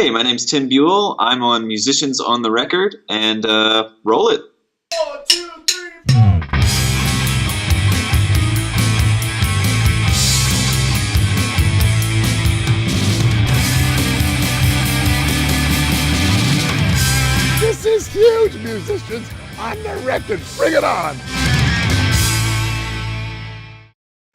Hey, my name's Tim Buell. I'm on Musicians on the Record, and roll it. 1, 2, 3, 4. This is huge, musicians on the record. Bring it on.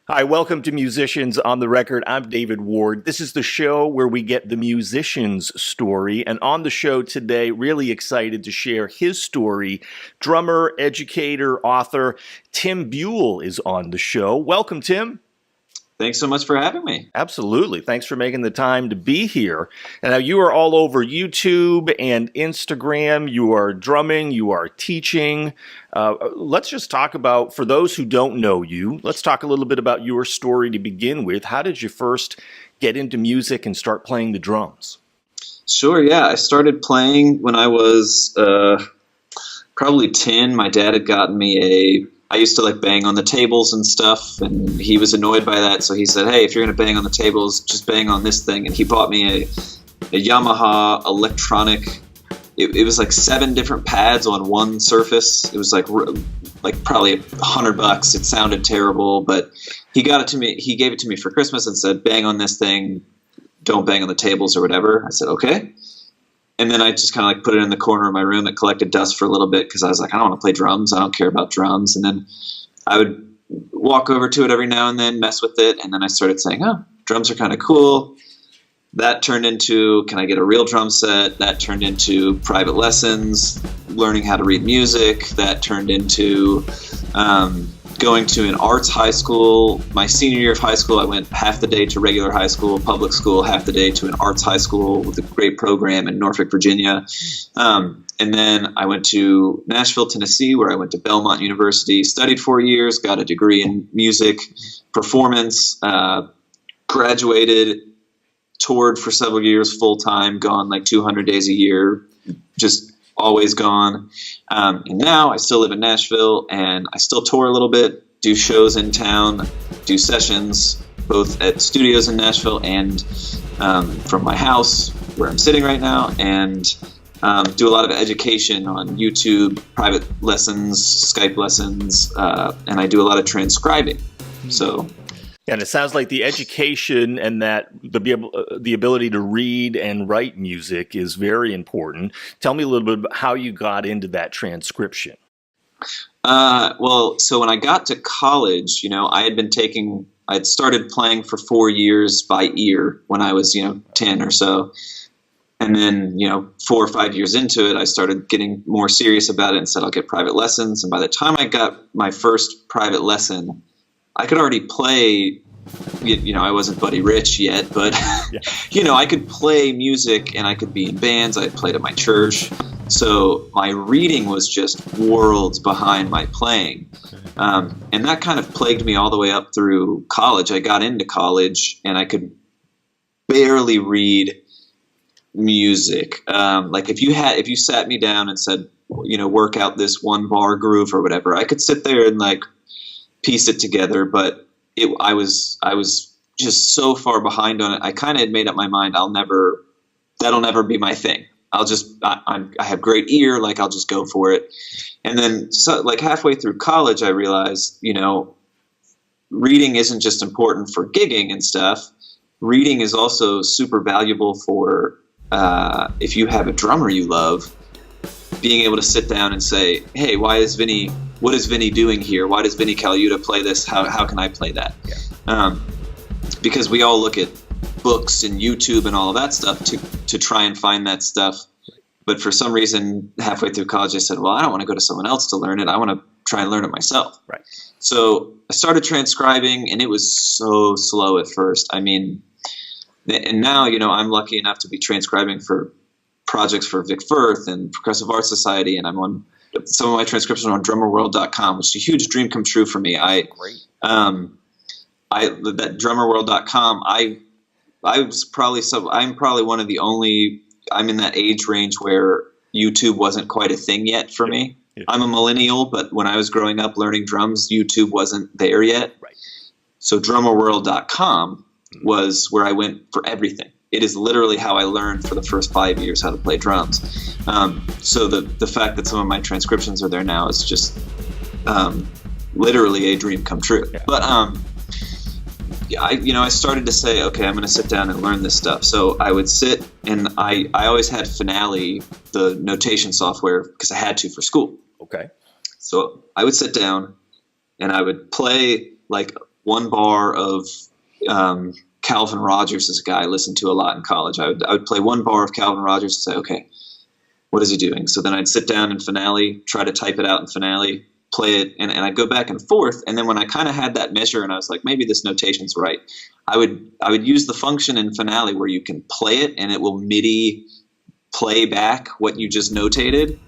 Hi, welcome to Musicians on the Record. I'm David Ward. This is the show where we get the musician's story. And on the show today, really excited to share his story. Drummer, educator, author, Tim Buell is on the show. Welcome, Tim. Thanks so much for having me. Absolutely. Thanks for making the time to be here. And now you are all over YouTube and Instagram. You are drumming. You are teaching. Let's just talk about, for those who don't know you, let's talk a little bit about your story to begin with. How did you first get into music and start playing the drums? Sure, yeah. I started playing when I was probably 10. My dad had gotten me I used to like bang on the tables and stuff, and he was annoyed by that, so he said, hey, if you're going to bang on the tables, just bang on this thing. And he bought me a Yamaha electronic. It was like 7 different pads on one surface. It was like probably $100. It sounded terrible, but he got it to me. He gave it to me for Christmas and said, bang on this thing, don't bang on the tables or whatever. I said, okay. And then I just kind of like put it in the corner of my room that collected dust for a little bit because I was like, I don't want to play drums. I don't care about drums. And then I would walk over to it every now and then, mess with it. And then I started saying, oh, drums are kind of cool. That turned into, can I get a real drum set? That turned into private lessons, learning how to read music. That turned into going to an arts high school. My senior year of high school, I went half the day to regular high school, public school, half the day to an arts high school with a great program in Norfolk, Virginia. And then I went to Nashville, Tennessee, where I went to Belmont University, studied 4 years, got a degree in music, performance, graduated, toured for several years full-time, gone like 200 days a year, just always gone. And now I still live in Nashville, and I still tour a little bit, do shows in town, do sessions, both at studios in Nashville and from my house where I'm sitting right now, and do a lot of education on YouTube, private lessons, Skype lessons, and I do a lot of transcribing. So. And it sounds like the education and that the ability to read and write music is very important. Tell me a little bit about how you got into that transcription. Well, so when I got to college, I'd started playing for 4 years by ear when I was, 10 or so. And then, 4 or 5 years into it, I started getting more serious about it and said, I'll get private lessons. And by the time I got my first private lesson, I could already play, I wasn't Buddy Rich yet, but, yeah. I could play music and I could be in bands. I played at my church. So my reading was just worlds behind my playing. And that kind of plagued me all the way up through college. I got into college and I could barely read music. Like if you sat me down and said, work out this one bar groove or whatever, I could sit there and like piece it together, but I was just so far behind on it. I kind of had made up my mind. That'll never be my thing. I have great ear. Like I'll just go for it. And then like halfway through college, I realized, reading isn't just important for gigging and stuff. Reading is also super valuable for, if you have a drummer you love, being able to sit down and say, hey, what is Vinny doing here? Why does Vinny Caluta play this? How can I play that? Yeah. Because we all look at books and YouTube and all of that stuff to try and find that stuff. But for some reason, halfway through college, I said, well, I don't want to go to someone else to learn it. I want to try and learn it myself. Right. So I started transcribing, and it was so slow at first. I mean, and now, I'm lucky enough to be transcribing for projects for Vic Firth and Progressive Art Society, and I'm on some of my transcriptions on drummerworld.com, which is a huge dream come true for me. That drummerworld.com, I'm probably one of the only, I'm in that age range where YouTube wasn't quite a thing yet for me. Yeah. I'm a millennial, but when I was growing up learning drums, YouTube wasn't there yet. Right. So drummerworld.com was where I went for everything. it is literally how I learned for the first 5 years how to play drums. So the fact that some of my transcriptions are there now is just literally a dream come true. Yeah. But I started to say, okay, I'm going to sit down and learn this stuff. So I would sit, and I always had Finale, the notation software, because I had to for school. Okay. So I would sit down and I would play like one bar of Calvin Rogers is a guy I listened to a lot in college. I would play one bar of Calvin Rogers and say, okay, what is he doing? So then I'd sit down in Finale, try to type it out in Finale, play it, and I'd go back and forth. And then when I kind of had that measure and I was like, maybe this notation's right, I would use the function in Finale where you can play it and it will MIDI play back what you just notated.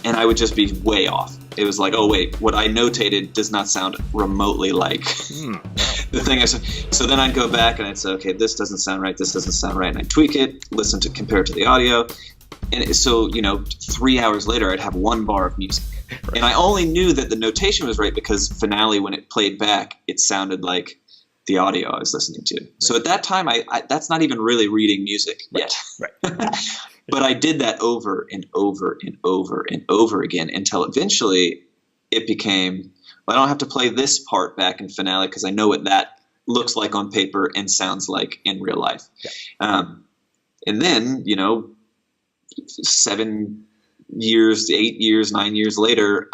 And I would just be way off. It was like, oh wait, what I notated does not sound remotely like the thing I said. So then I'd go back and I'd say, okay, this doesn't sound right, this doesn't sound right, and I'd tweak it, compare it to the audio. And so, 3 hours later, I'd have one bar of music. Right. And I only knew that the notation was right because Finale, when it played back, it sounded like the audio I was listening to. Right. So at that time, I that's not even really reading music yet. Right. But I did that over and over and over and over again until eventually it became, well, I don't have to play this part back in Finale because I know what that looks like on paper and sounds like in real life. Yeah. And then, 7 years, 8 years, 9 years later,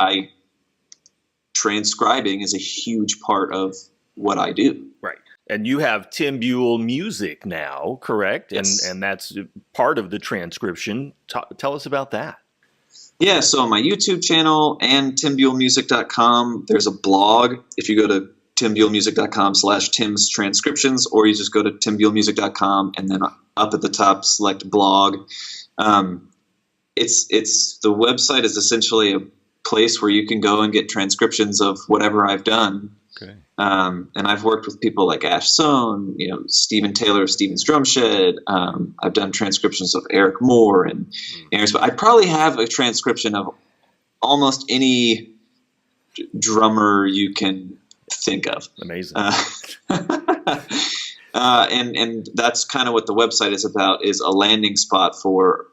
transcribing is a huge part of what I do. Right. And you have Tim Buell Music now, correct? Yes. And that's part of the transcription. Tell us about that. Yeah, so on my YouTube channel and timbuellmusic.com, there's a blog. If you go to timbuellmusic.com/Tim's transcriptions, or you just go to timbuellmusic.com and then up at the top, select blog. It's the website is essentially a place where you can go and get transcriptions of whatever I've done. Okay. And I've worked with people like Ash Sohn, Stephen Taylor of Stephen's Drum Shed. I've done transcriptions of Eric Moore and Aaron's, but I probably have a transcription of almost any drummer you can think of. Amazing. And that's kind of what the website is about, is a landing spot for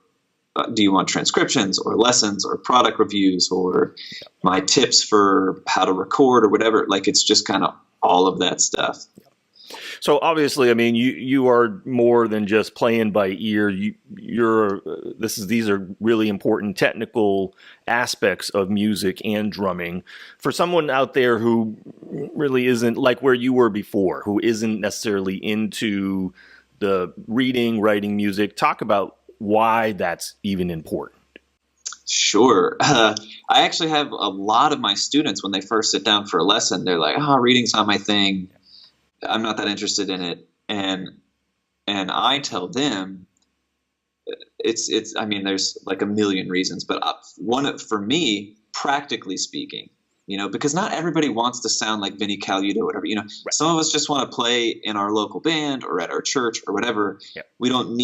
do you want transcriptions or lessons or product reviews or my tips for how to record or whatever. Like, it's just kind of all of that stuff. So obviously, I mean, you are more than just playing by ear. These are really important technical aspects of music and drumming. For someone out there who really isn't like where you were before, who isn't necessarily into the reading, writing music, talk about why that's even important. Sure. I actually have a lot of my students, when they first sit down for a lesson, they're like, reading's not my thing. I'm not that interested in it. And I tell them I mean, there's like a million reasons, but for me, practically speaking, because not everybody wants to sound like Vinnie Colaiuta or whatever, Right. Some of us just want to play in our local band or at our church or whatever. Yeah. We don't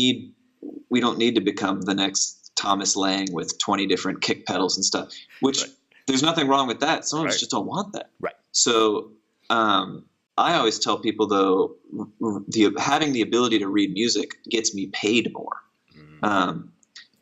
need to become the next Thomas Lang with 20 different kick pedals and stuff, which right. There's nothing wrong with that. Some of us just don't want that. Right. So I always tell people, though, having the ability to read music gets me paid more. Mm.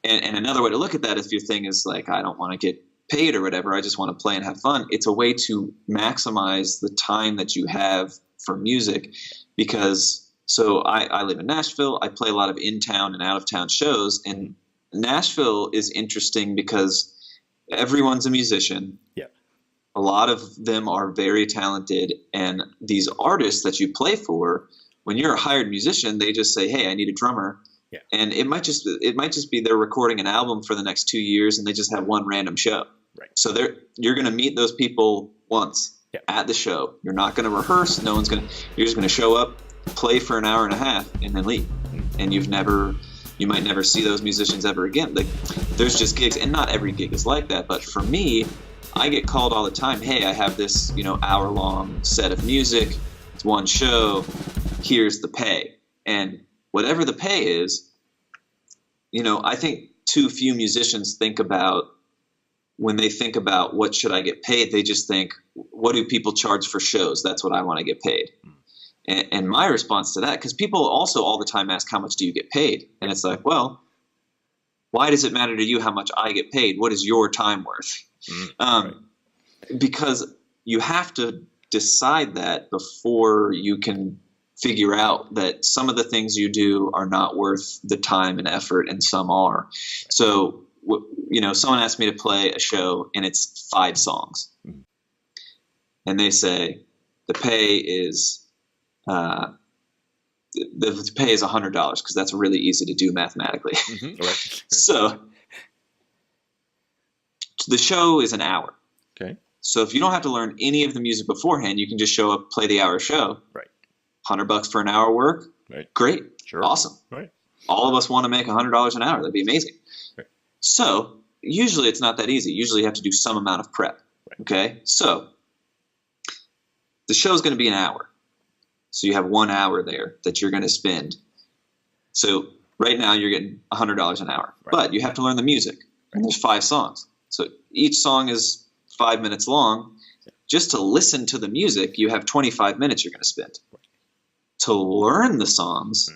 And another way to look at that, if your thing is like, I don't want to get paid or whatever, I just want to play and have fun, it's a way to maximize the time that you have for music. Because so I live in Nashville. I play a lot of in-town and out-of-town shows. And Nashville is interesting because everyone's a musician. Yeah. A lot of them are very talented. And these artists that you play for, when you're a hired musician, they just say, hey, I need a drummer. Yeah. And it might just be they're recording an album for the next 2 years and they just have one random show. Right. So you're going to meet those people once at the show. You're not going to rehearse. You're just going to show up, play for an hour and a half, and then leave. And you might never see those musicians ever again. Like, there's just gigs, and not every gig is like that. But for me, I get called all the time. Hey, I have this, hour-long set of music. It's one show. Here's the pay. And whatever the pay is, I think too few musicians think about, when they think about what should I get paid, they just think, what do people charge for shows? That's what I want to get paid. And my response to that, because people also all the time ask, how much do you get paid? And it's like, well, why does it matter to you how much I get paid? What is your time worth? Right. Because you have to decide that before you can figure out that some of the things you do are not worth the time and effort, and some are. So, someone asked me to play a show and it's 5 songs. And they say the pay is $100 because that's really easy to do mathematically. Right. So the show is an hour. Okay. So if you don't have to learn any of the music beforehand, you can just show up, play the hour show. Right. $100 for an hour work. Right. Great. Sure. Awesome. Right. All of us want to make $100 an hour. That'd be amazing. Right. So usually it's not that easy. Usually you have to do some amount of prep. Right. Okay. So the show is going to be an hour. So you have 1 hour there that you're going to spend. So right now you're getting $100 an hour, right. but you have to learn the music. And there's 5 songs. So each song is 5 minutes long. Just to listen to the music, you have 25 minutes you're going to spend. Right. To learn the songs,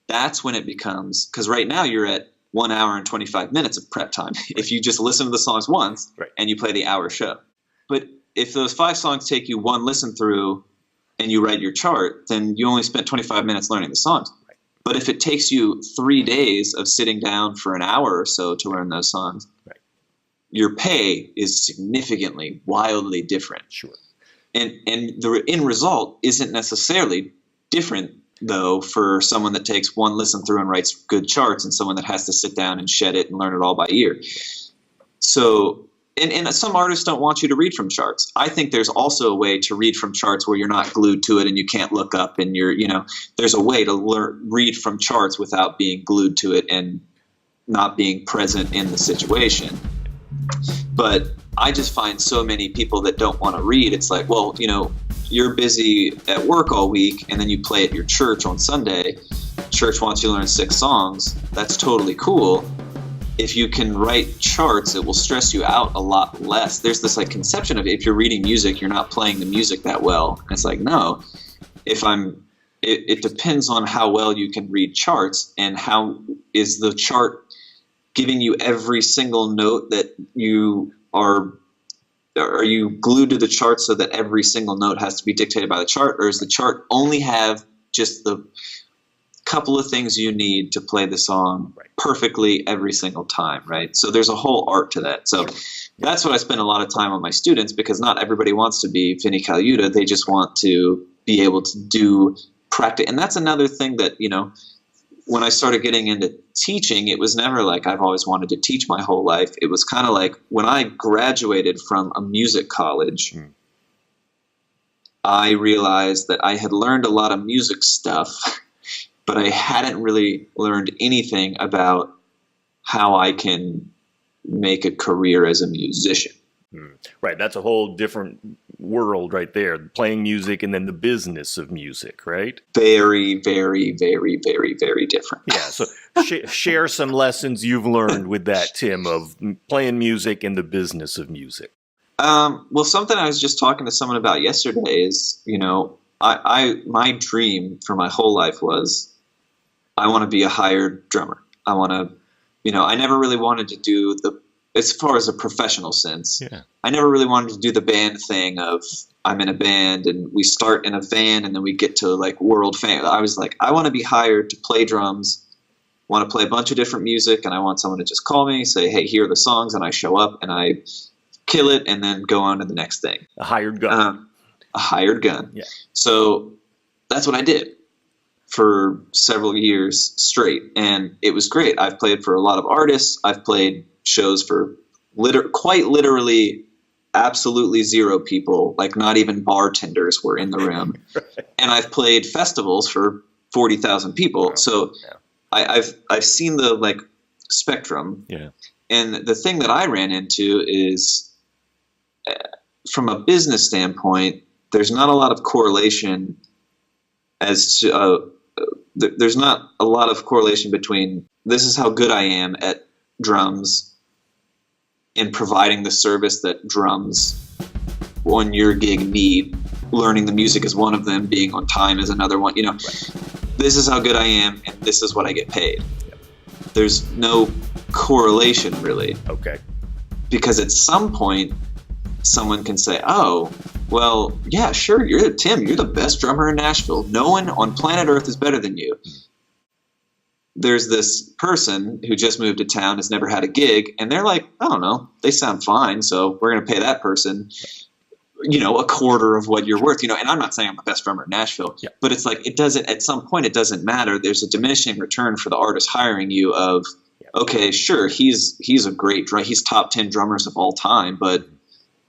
that's when it becomes, because right now you're at 1 hour and 25 minutes of prep time. If you just listen to the songs once right. and you play the hour show. But if those 5 songs take you 1 listen through and you write your chart, then you only spent 25 minutes learning the songs. Right. But if it takes you 3 days of sitting down for an hour or so to learn those songs, right. your pay is significantly, wildly different. Sure. And the end result isn't necessarily different, though, for someone that takes 1 listen through and writes good charts and someone that has to sit down and shed it and learn it all by ear. So, and some artists don't want you to read from charts. I think there's also a way to read from charts where you're not glued to it and you can't look up and there's a way to read from charts without being glued to it and not being present in the situation. But I just find so many people that don't want to read. It's like, well, you're busy at work all week and then you play at your church on Sunday. Church wants you to learn 6 songs. That's totally cool. If you can write charts, it will stress you out a lot less. There's this conception of if you're reading music, you're not playing the music that well. And it's like, no, it depends on how well you can read charts and how is the chart giving you every single note that you are you glued to the chart so that every single note has to be dictated by the chart, or does the chart only have just the couple of things you need to play the song perfectly every single time, right? So there's a whole art to that. So that's what I spend a lot of time on my students, because not everybody wants to be Vinnie Colaiuta. They just want to be able to do practice. And that's another thing that, when I started getting into teaching, it was never like I've always wanted to teach my whole life. It was kind of like when I graduated from a music college, I realized that I had learned a lot of music stuff, but I hadn't really learned anything about how I can make a career as a musician. Right. That's a whole different world right there. Playing music and then the business of music, right? Very, very, very, very, very different. Yeah. So share some lessons you've learned with that, Tim, of playing music and the business of music. Well, something I was just talking to someone about yesterday is, my dream for my whole life was I want to be a hired drummer. I want to, I never really wanted to do as far as a professional sense, I never really wanted to do the band thing of I'm in a band and we start in a van and then we get to world fame. I was like, I want to be hired to play drums, want to play a bunch of different music, and I want someone to just call me, say, hey, here are the songs, and I show up and I kill it and then go on to the next thing. A hired gun. A hired gun. Yeah. So that's what I did for several years straight, and it was great. I've played for a lot of artists. I've played shows for quite literally absolutely 0 people, not even bartenders were in the room. Right. And I've played festivals for 40,000 people. So I've seen the spectrum. Yeah. And the thing that I ran into is from a business standpoint, there's not a lot of correlation as to there's not a lot of correlation between this is how good I am at drums and providing the service that drums on your gig need learning the music is one of them, being on time is another one. This is how good I am, and this is what I get paid. Yep. There's no correlation really. Okay. Because at some point, someone can say, oh, well, yeah, sure, you're the best drummer in Nashville. No one on planet Earth is better than you. There's this person who just moved to town, has never had a gig, and they're like, I don't know, they sound fine, so we're going to pay that person, a quarter of what you're worth. And I'm not saying I'm the best drummer in Nashville, but it's like, at some point, it doesn't matter. There's a diminishing return for the artist hiring you of, okay, sure, he's a great drummer. He's top 10 drummers of all time, but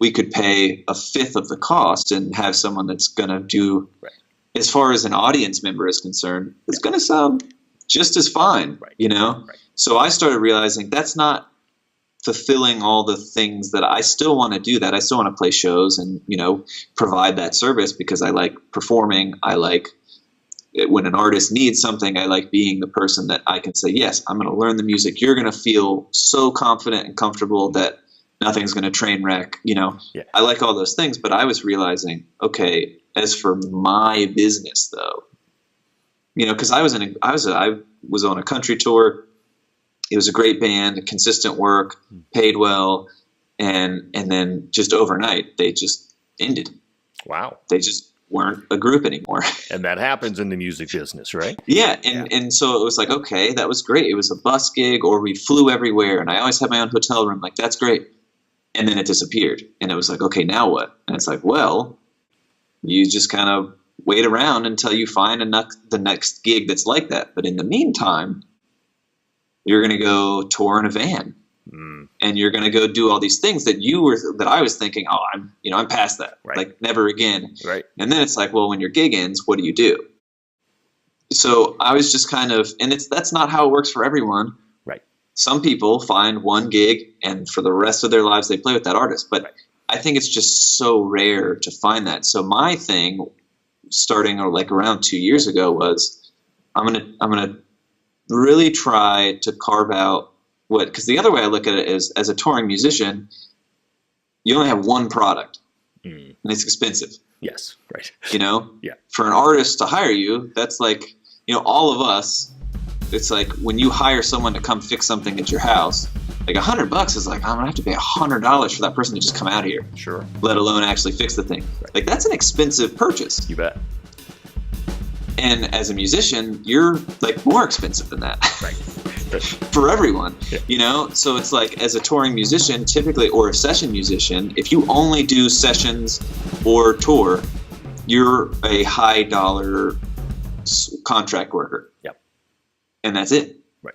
we could pay a fifth of the cost and have someone that's going to do, as far as an audience member is concerned, it's going to sound just as fine, So I started realizing that's not fulfilling all the things that I still want to do. That I still want to play shows and, provide that service because I like performing. I like it when an artist needs something. I like being the person that I can say, yes, I'm going to learn the music. You're going to feel so confident and comfortable that nothing's going to train wreck. I like all those things, but I was realizing, okay, as for my business though, because I was on a country tour. It was a great band, consistent work, paid well, and then just overnight they just ended. Wow. They just weren't a group anymore. And that happens in the music business, right? Yeah, and so it was like, okay, that was great. It was a bus gig, or we flew everywhere, and I always had my own hotel room. Like, that's great. And then it disappeared, and it was like, okay, now what? And it's like, well, you just kind of wait around until you find the next gig that's like that. But in the meantime, you're going to go tour in a van, and you're going to go do all these things that I was thinking, oh, I'm past that, like never again. Right. And then it's like, well, when your gig ends, what do you do? So I was just kind of, and that's not how it works for everyone. Right. Some people find one gig, and for the rest of their lives they play with that artist. But I think it's just so rare to find that. So my thing, starting like around 2 years ago, was I'm gonna really try to carve out because the other way I look at it is, as a touring musician, you only have one product, and it's expensive. Yes, right. Yeah. For an artist to hire you, that's like, all of us. It's like when you hire someone to come fix something at your house, like $100 is like, I'm gonna have to pay $100 for that person to just come out here. Sure. Let alone actually fix the thing. Right. Like, that's an expensive purchase. You bet. And as a musician, you're like more expensive than that. Right. For everyone. Yeah. So it's like, as a touring musician, typically, or a session musician, if you only do sessions or tour, you're a high dollar contract worker. Yep. And that's it. Right.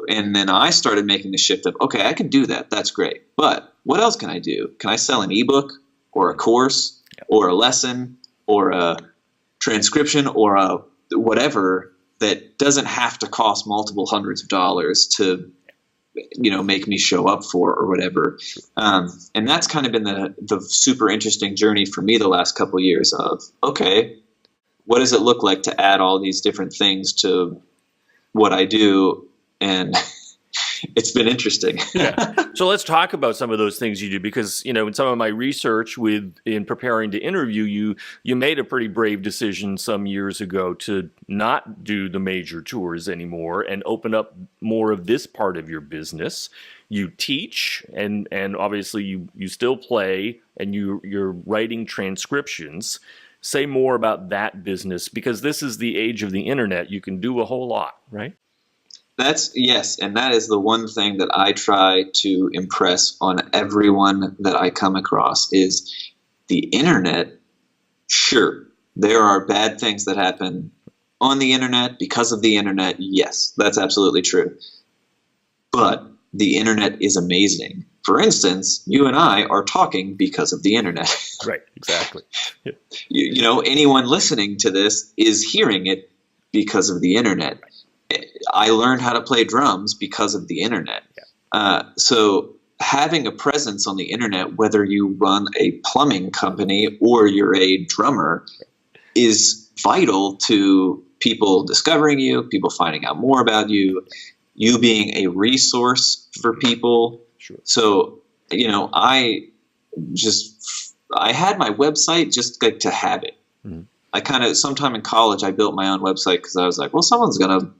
And then I started making the shift of, okay, I can do that. That's great. But what else can I do? Can I sell an ebook or a course or a lesson or a transcription or a whatever that doesn't have to cost multiple hundreds of dollars to, make me show up for or whatever. And that's kind of been the super interesting journey for me the last couple of years of, okay, what does it look like to add all these different things to what I do? And it's been interesting. Yeah. So let's talk about some of those things you do, because, in some of my research in preparing to interview you, you made a pretty brave decision some years ago to not do the major tours anymore and open up more of this part of your business. You teach, and obviously you still play, and you're writing transcriptions. Say more about that business, because this is the age of the internet. You can do a whole lot, right? Yes, and that is the one thing that I try to impress on everyone that I come across is the internet. Sure, there are bad things that happen on the internet because of the internet. Yes, that's absolutely true. But the internet is amazing. For instance, you and I are talking because of the internet. Right, exactly. Anyone listening to this is hearing it because of the internet. I learned how to play drums because of the internet. So having a presence on the internet, whether you run a plumbing company or you're a drummer, is vital to people discovering you, people finding out more about you being a resource for people. Sure. So, I I had my website just like to have it. Mm-hmm. I kind of, sometime in college, I built my own website because I was like, well, someone's gonna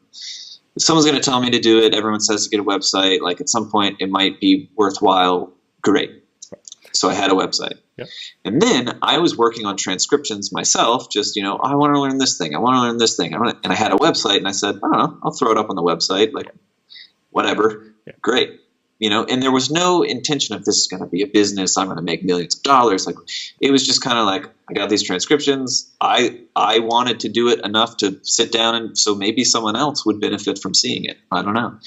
tell me to do it. Everyone says to get a website. Like at some point, it might be worthwhile. Great. So I had a website. Yep. And then I was working on transcriptions myself, just, I want to learn this thing. I want to learn this thing. And I had a website, and I said, I don't know, I'll throw it up on the website, like whatever. Yeah. Great. And there was no intention of this is going to be a business. I'm going to make millions of dollars. Like it was just kind of like, I got these transcriptions. I wanted to do it enough to sit down, and so maybe someone else would benefit from seeing it. I don't know.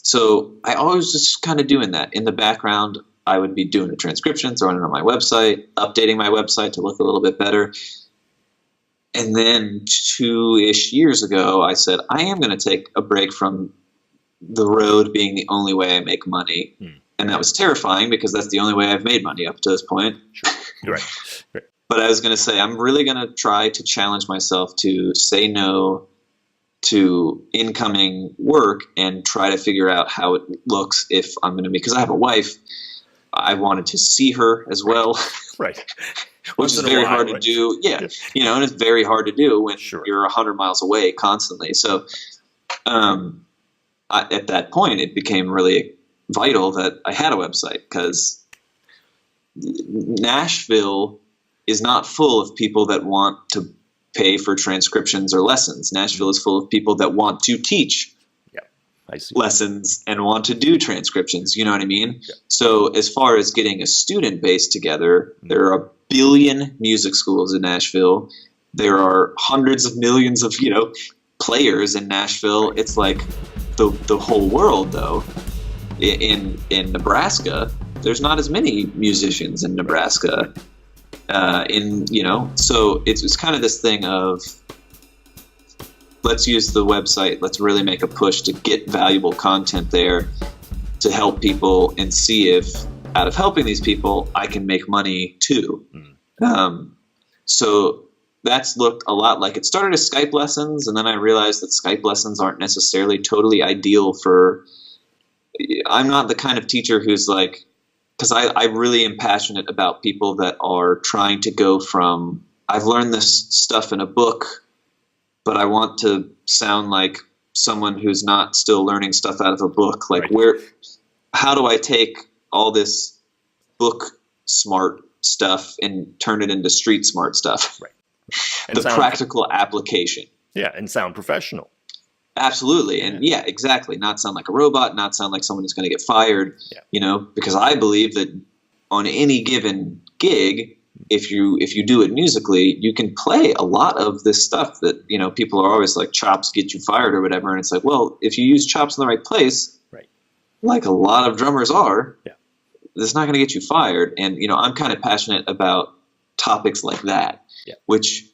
So I always just kind of doing that in the background. I would be doing a transcription, throwing it on my website, updating my website to look a little bit better. And then 2-ish years ago, I said, I am going to take a break from the road being the only way I make money. And that was terrifying because that's the only way I've made money up to this point. Sure. Right. But I was going to say, I'm really going to try to challenge myself to say no to incoming work and try to figure out how it looks if I'm going to be, because I have a wife. I wanted to see her as well. Right. Which is very hard to do. Yeah. And it's very hard to do when you're 100 miles away constantly. So at that point, it became really vital that I had a website, because Nashville is not full of people that want to pay for transcriptions or lessons. Nashville is full of people that want to teach lessons and want to do transcriptions. You know what I mean? Yeah. So as far as getting a student base together, there are 1 billion music schools in Nashville. There are hundreds of millions of, players in Nashville. It's like the whole world, though. In Nebraska, there's not as many musicians in Nebraska. So it's kind of this thing of, let's use the website. Let's really make a push to get valuable content there to help people and see if out of helping these people, I can make money too. So that's looked a lot like, it started as Skype lessons. And then I realized that Skype lessons aren't necessarily totally ideal I'm not the kind of teacher who's like, because I really am passionate about people that are trying to go from, I've learned this stuff in a book, but I want to sound like someone who's not still learning stuff out of a book. Like how do I take all this book smart stuff and turn it into street smart stuff? Right. The practical application. Yeah. And sound professional. Absolutely. And yeah, exactly. Not sound like a robot, not sound like someone who's going to get fired, because I believe that on any given gig, if you do it musically, you can play a lot of this stuff that, people are always like, chops get you fired or whatever. And it's like, well, if you use chops in the right place, like a lot of drummers are, that's not going to get you fired. And, I'm kind of passionate about topics like that, which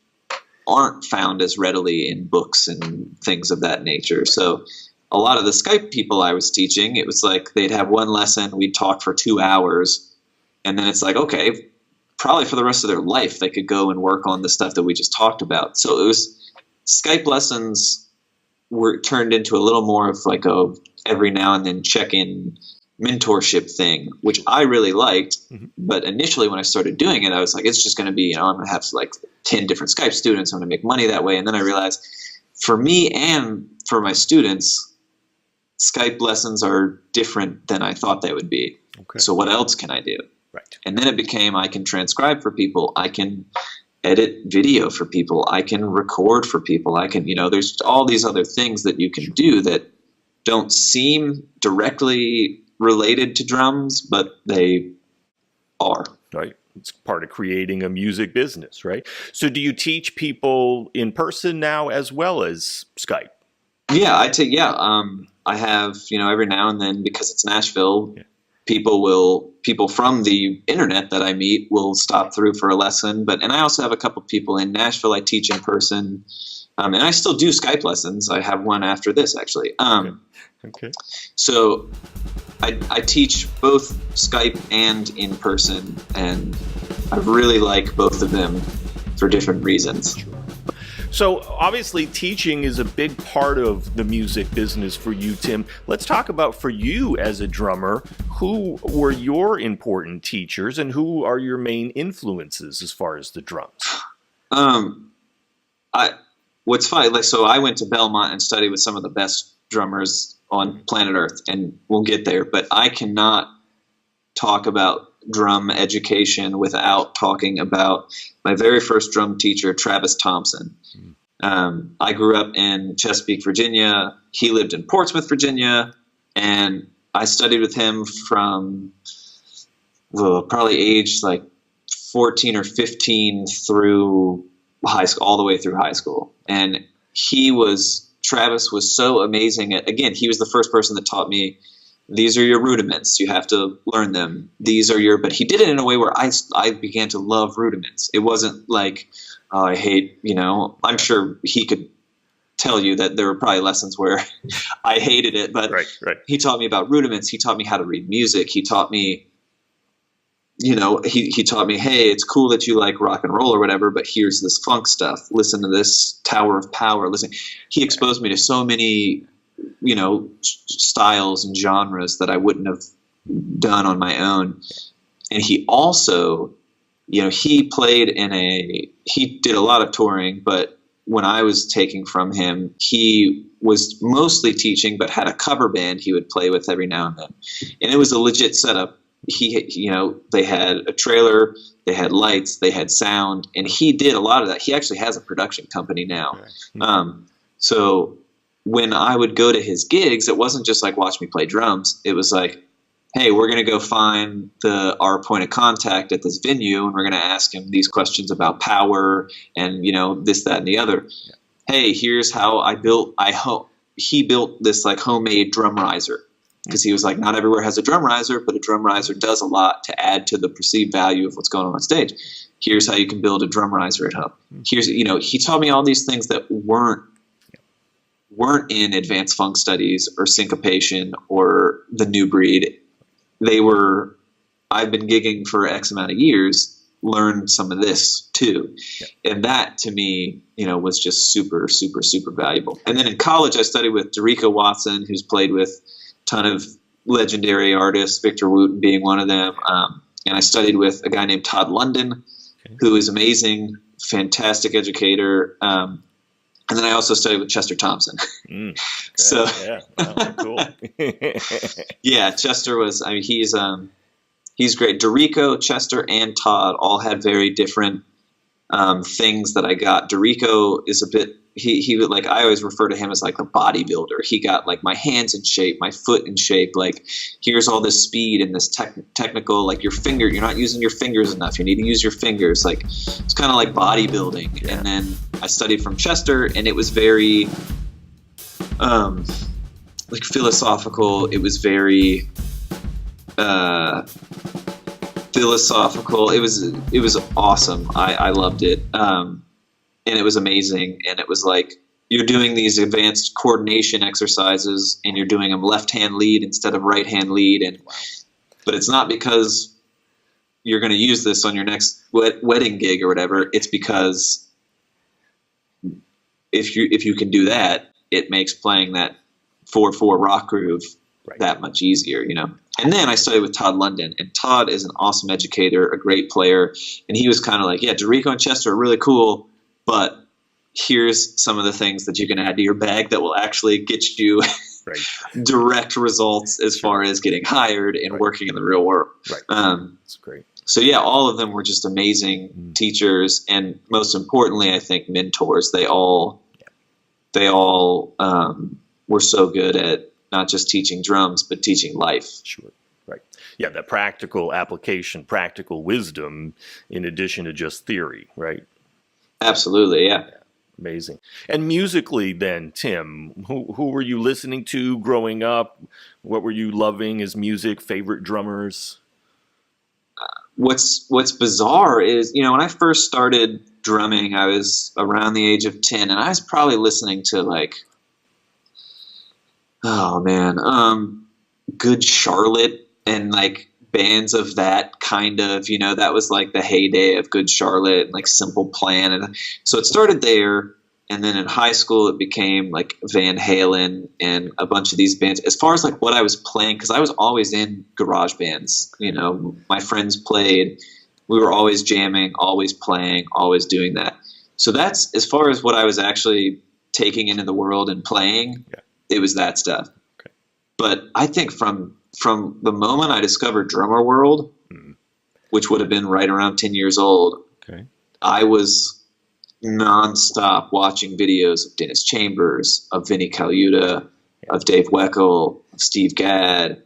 aren't found as readily in books and things of that nature. So a lot of the Skype people I was teaching, it was like they'd have one lesson, we'd talk for 2 hours, and then it's like, okay, probably for the rest of their life they could go and work on the stuff that we just talked about. So it was, Skype lessons were turned into a little more of like a every now and then check-in mentorship thing, which I really liked. But initially when I started doing it, I was like, it's just going to be, I'm going to have like 10 different Skype students. I'm going to make money that way. And then I realized for me and for my students, Skype lessons are different than I thought they would be. Okay. So what else can I do? Right. And then it became, I can transcribe for people. I can edit video for people. I can record for people. I can, there's all these other things that you can do that don't seem directly related to drums, but they are. Right. It's part of creating a music business, right? So do you teach people in person now as well as Skype? Yeah, I have, every now and then, because it's Nashville, people from the internet that I meet will stop through for a lesson. And I also have a couple people in Nashville I teach in person. And I still do Skype lessons. I have one after this, actually. Okay. So I teach both Skype and in person, and I really like both of them for different reasons. So obviously teaching is a big part of the music business for you, Tim. Let's talk about, for you as a drummer, who were your important teachers and who are your main influences as far as the drums? What's funny, like, so I went to Belmont and studied with some of the best drummers on planet Earth, and we'll get there, but I cannot talk about drum education without talking about my very first drum teacher, Travis Thompson. I grew up in Chesapeake, Virginia. He lived in Portsmouth, Virginia, and I studied with him from probably age like 14 or 15 through high school, all the way through high school. And Travis was so amazing at, again, he was the first person that taught me, these are your rudiments. You have to learn them. But he did it in a way where I began to love rudiments. It wasn't like, oh, I hate, I'm sure he could tell you that there were probably lessons where I hated it, but right. He taught me about rudiments. He taught me how to read music. He taught me, he taught me, hey, it's cool that you like rock and roll or whatever, but here's this funk stuff. Listen to this Tower of Power. Listen. He exposed me to so many, styles and genres that I wouldn't have done on my own. And he also, he did a lot of touring, but when I was taking from him, he was mostly teaching, but had a cover band he would play with every now and then. And it was a legit setup. They had a trailer, they had lights, they had sound, and he did a lot of that. He actually has a production company now. So when I would go to his gigs, it wasn't just like, watch me play drums. It was like, hey, we're going to go find our point of contact at this venue, and we're going to ask him these questions about power and, this, that, and the other. Yeah. Hey, here's how he built this like homemade drum riser, because he was like, not everywhere has a drum riser, but a drum riser does a lot to add to the perceived value of what's going on stage. Here's how you can build a drum riser at home. Here's, he taught me all these things that weren't in advanced funk studies or syncopation or the new breed. I've been gigging for X amount of years, learned some of this too. Yeah. And that to me, was just super, super, super valuable. And then in college, I studied with Dorico Watson, who's played with a ton of legendary artists, Victor Wooten being one of them. And I studied with a guy named Todd London, who is amazing, fantastic educator. And then I also studied with Chester Thompson. Okay. So yeah, wow, cool. Yeah, Chester was. He's great. Dorico, Chester, and Todd all had very different things that I got. Dorico is a bit. He would, like, I always refer to him as like a bodybuilder. He got like my hands in shape, my foot in shape. Like, here's all this speed and this technical, like your finger. You're not using your fingers enough. You need to use your fingers. Like, it's kind of like bodybuilding. Yeah. And then I studied from Chester, and it was very like philosophical. It was very philosophical. It was awesome. I loved it. And it was amazing. And it was like, you're doing these advanced coordination exercises, and you're doing them left-hand lead instead of right-hand lead. But it's not because you're going to use this on your next wedding gig or whatever. It's because if you can do that, it makes playing that 4/4 rock groove that much easier, And then I studied with Todd London, and Todd is an awesome educator, a great player. And he was kind of like, yeah, Dorico and Chester are really cool, but here's some of the things that you can add to your bag that will actually get you direct results as far as getting hired and working in the real world. Right. That's great. So yeah, all of them were just amazing teachers, and most importantly, I think mentors. They all were so good at not just teaching drums, but teaching life. Sure. Right. Yeah, that practical application, practical wisdom, in addition to just theory, right? Absolutely, yeah. Amazing. And musically then, Tim, who were you listening to growing up? What were you loving as music, favorite drummers? What's bizarre is, when I first started drumming, I was around the age of 10, and I was probably listening to like, Good Charlotte and like bands of that kind of, that was like the heyday of Good Charlotte and like Simple Plan. And so it started there. And then in high school, it became like Van Halen and a bunch of these bands. As far as like what I was playing, because I was always in garage bands. You know, my friends played. We were always jamming, always playing, always doing that. So that's as far as what I was actually taking into the world and playing. Yeah. It was that stuff. Okay. But I think from the moment I discovered Drummer World, which would have been right around 10 years old, okay, I was nonstop watching videos of Dennis Chambers, of Vinnie Colaiuta, of Dave Weckl, of Steve Gadd,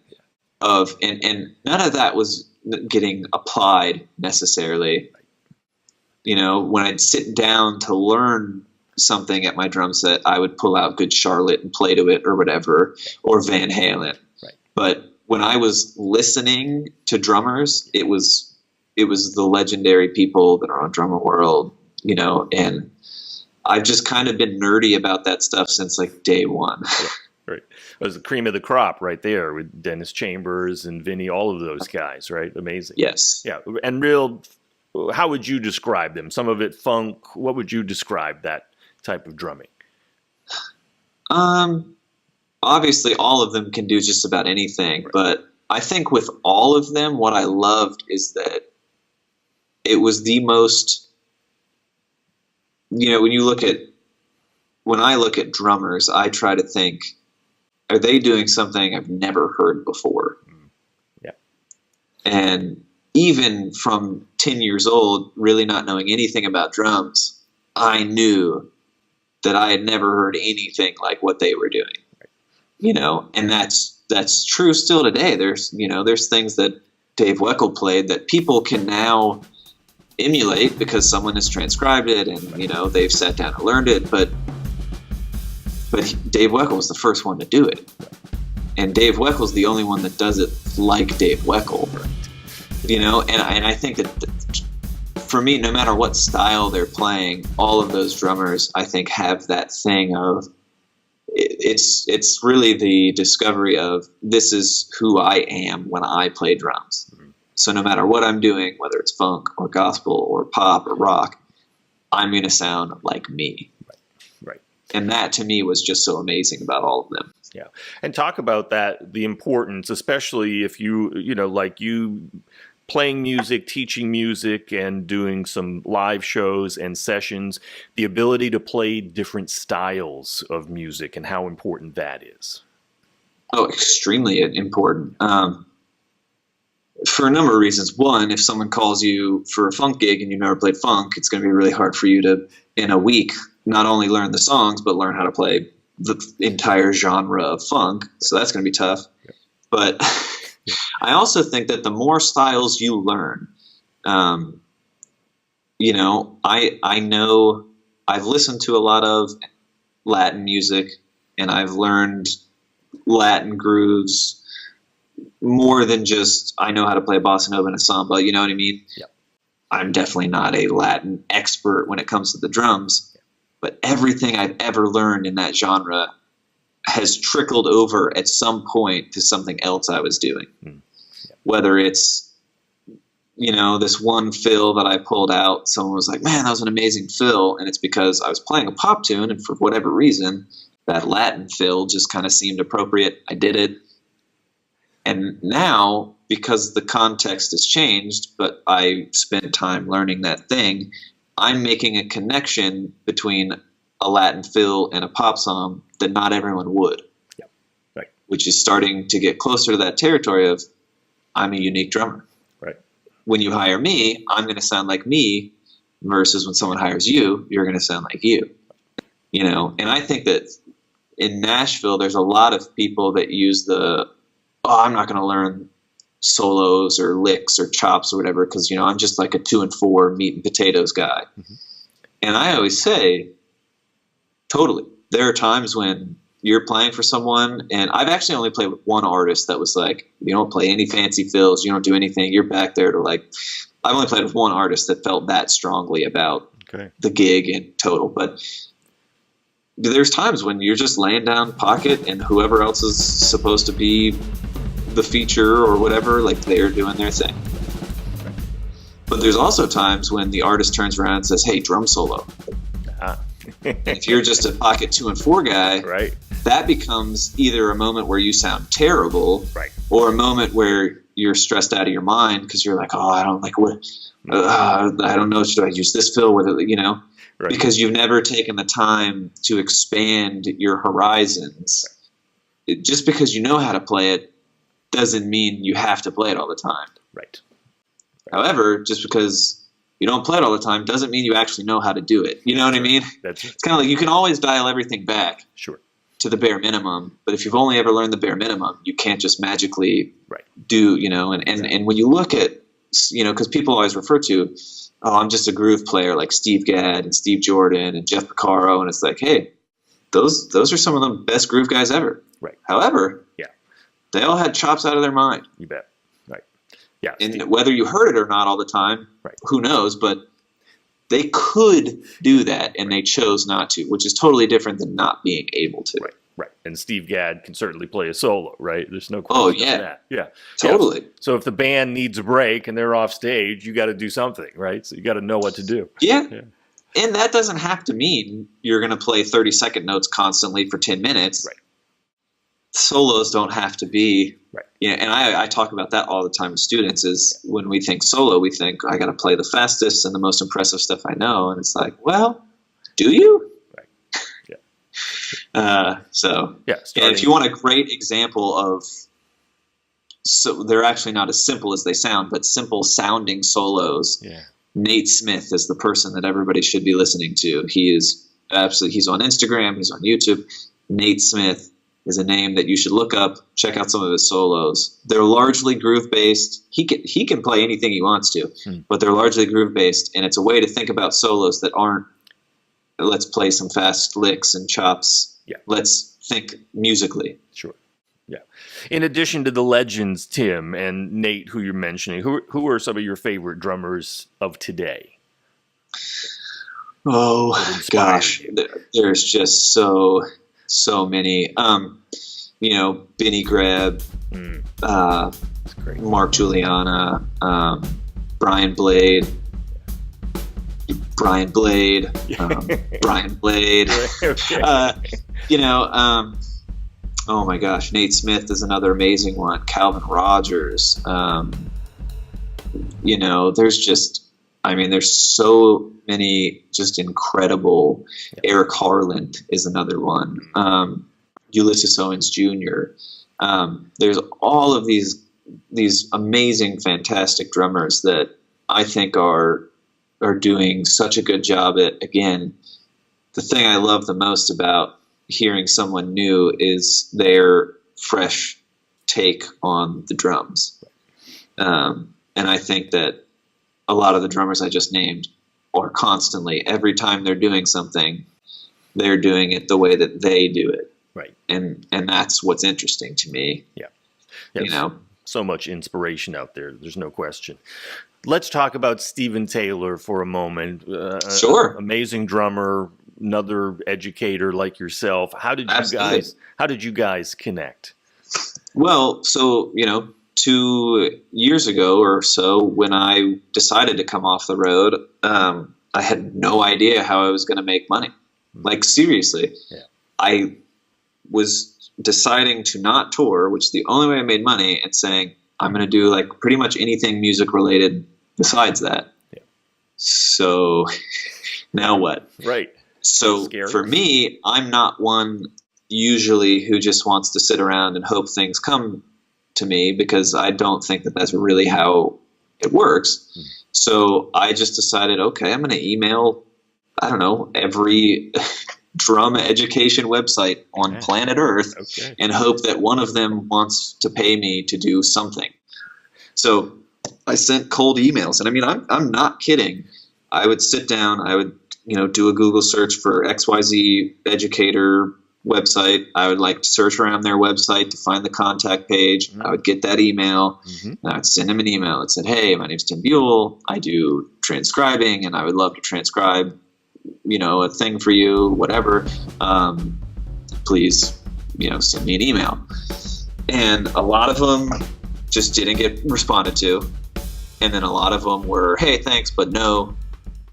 and none of that was getting applied necessarily. You know, when I'd sit down to learn something at my drum set, I would pull out Good Charlotte and play to it or whatever, or Van Halen. Right. But when I was listening to drummers, it was the legendary people that are on Drummer World, you know, and I've just kind of been nerdy about that stuff since like day one. Yeah, right. It was the cream of the crop right there with Dennis Chambers and Vinny, all of those guys, right? Amazing. Yes. Yeah. And how would you describe them? Some of it funk. What would you describe that type of drumming? Obviously all of them can do just about anything, right. But I think with all of them, what I loved is that it was the most, you know, when I look at drummers, I try to think, are they doing something I've never heard before? Yeah. And even from 10 years old, really not knowing anything about drums, I knew that I had never heard anything like what they were doing. Right. You know, and that's true still today. There's things that Dave Weckl played that people can now emulate because someone has transcribed it and, you know, they've sat down and learned it, but Dave Weckl was the first one to do it, and Dave Weckle's the only one that does it like Dave Weckl, you know. And I think that for me, no matter what style they're playing, all of those drummers, I think, have that thing of it's really the discovery of this is who I am when I play drums. So no matter what I'm doing, whether it's funk or gospel or pop or rock, I'm going to sound like me. Right. And that to me was just so amazing about all of them. Yeah. And talk about that, the importance, especially if you playing music, teaching music, and doing some live shows and sessions, the ability to play different styles of music and how important that is. Oh, extremely important. For a number of reasons. One, if someone calls you for a funk gig and you've never played funk, it's going to be really hard for you to, in a week, not only learn the songs, but learn how to play the entire genre of funk. So that's going to be tough. Yeah. But I also think that the more styles you learn, you know, I know I've listened to a lot of Latin music and I've learned Latin grooves more than just I know how to play bossa nova and a samba, you know what I mean? Yep. I'm definitely not a Latin expert when it comes to the drums, but everything I've ever learned in that genre has trickled over at some point to something else I was doing. Yep. Whether it's, you know, this one fill that I pulled out, someone was like, man, that was an amazing fill, and it's because I was playing a pop tune, and for whatever reason, that Latin fill just kind of seemed appropriate. I did it. And now, because the context has changed, but I spent time learning that thing, I'm making a connection between a Latin fill and a pop song that not everyone would. Yep. Right. Which is starting to get closer to that territory of I'm a unique drummer. Right. When you hire me, I'm going to sound like me, versus when someone hires you, you're going to sound like you. You know, and I think that in Nashville, there's a lot of people that use I'm not going to learn solos or licks or chops or whatever because, you know, I'm just like a 2 and 4 meat and potatoes guy. Mm-hmm. And I always say, totally. There are times when you're playing for someone, and I've actually only played with one artist that was like, you don't play any fancy fills, you don't do anything, you're back there to like, I've only played with one artist that felt that strongly about the gig in total. But there's times when you're just laying down pocket and whoever else is supposed to be the feature or whatever, like they're doing their thing. But there's also times when the artist turns around and says, hey, drum solo. And if you're just a pocket 2 and 4 guy, Right. that becomes either a moment where you sound terrible, Right. or a moment where you're stressed out of your mind because you're like, oh, I don't like what, I don't know, should I use this fill with it, Right. because you've never taken the time to expand your horizons. Just because you know how to play it doesn't mean you have to play it all the time. Right. However, just because you don't play it all the time doesn't mean you actually know how to do it. You know what I mean? That's It's kind of like you can always dial everything back sure. to the bare minimum, but if you've only ever learned the bare minimum, you can't just magically Right. do, and when you look at, because people always refer to, oh, I'm just a groove player like Steve Gadd and Steve Jordan and Jeff Porcaro, and it's like, hey, those are some of the best groove guys ever. Right. However, Yeah. they all had chops out of their mind. You bet. Right. Yeah. And whether you heard it or not all the time, Right. who knows, but they could do that, and they chose not to, which is totally different than not being able to. Right. Right. And Steve Gadd can certainly play a solo, right? There's no question Oh, on yeah. that. Yeah. Totally. Yeah. So if the band needs a break and they're off stage, you got to do something, right? So you got to know what to do. Yeah. Yeah. And that doesn't have to mean you're going to play 30-second notes constantly for 10 minutes. Right. Solos don't have to be. Right. Yeah, and I talk about that all the time with students is when we think solo, we think, I got to play the fastest and the most impressive stuff I know. And it's like, well, do you? Right. Yeah. So, Yeah. and if you want a great example of, so they're actually not as simple as they sound, but simple sounding solos. Yeah. Nate Smith is the person that everybody should be listening to. He is absolutely, he's on Instagram, he's on YouTube. Nate Smith is a name that you should look up, check out some of his solos. They're largely groove based. He can play anything he wants to, but they're largely groove based, and it's a way to think about solos that aren't, let's play some fast licks and chops. Yeah. Let's think musically. Sure. Yeah. In addition to the legends, Tim and Nate, who you're mentioning, who are some of your favorite drummers of today? Oh gosh, you? there's just so many. Benny Greb, That's great. Mark Juliana, Brian Blade, Brian Blade. Okay. Oh my gosh, Nate Smith is another amazing one. Calvin Rogers. There's so many just incredible. Eric Harland is another one. Ulysses Owens Jr. There's all of these amazing, fantastic drummers that I think are doing such a good job at, again, the thing I love the most about hearing someone new is their fresh take on the drums. And I think that a lot of the drummers I just named are constantly, every time they're doing something, they're doing it the way that they do it. Right. And that's what's interesting to me. Yeah. So much inspiration out there. There's no question. Let's talk about Steven Taylor for a moment. Sure. Amazing drummer, another educator like yourself. How did you guys connect? Well, so, 2 years ago or so, when I decided to come off the road, I had no idea how I was going to make money. Like, seriously. Yeah. I was deciding to not tour, which is the only way I made money, and saying, I'm going to do like pretty much anything music related besides that. Yeah. So now what? Right. So for me, I'm not one usually who just wants to sit around and hope things come to me, because I don't think that that's really how it works. So I just decided, okay, I'm going to email, I don't know, every drum education website on planet Earth and hope that one of them wants to pay me to do something. So I sent cold emails, and I mean, I'm not kidding. I would sit down, I would, do a Google search for XYZ educator website. I would like to search around their website to find the contact page. I would get that email, and I would send them an email. It said, hey, my name's Tim Buell. I do transcribing, and I would love to transcribe, a thing for you, whatever. Please, send me an email. And a lot of them just didn't get responded to. And then a lot of them were, hey, thanks, but no.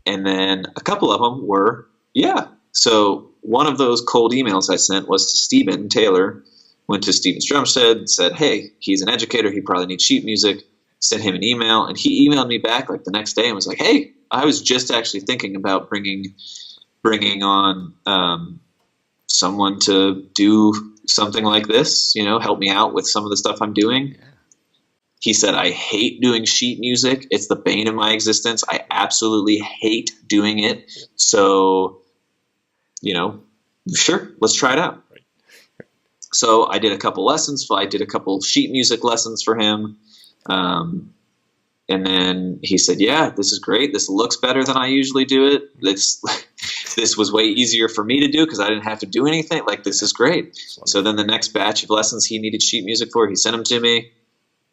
And then a couple of them were, yeah, So one of those cold emails I sent was to Steven Taylor. Went to Steven's drum shed, said, hey, he's an educator. He probably needs sheet music. Sent him an email, and he emailed me back like the next day and was like, hey, I was just actually thinking about bringing on someone to do something like this, help me out with some of the stuff I'm doing. Yeah. He said, I hate doing sheet music. It's the bane of my existence. I absolutely hate doing it. So, sure, let's try it out. Right. So I did a couple lessons. I did a couple sheet music lessons for him. And then he said, yeah, this is great. This looks better than I usually do it. This was way easier for me to do because I didn't have to do anything. Like, this is great. So then the next batch of lessons he needed sheet music for, he sent them to me.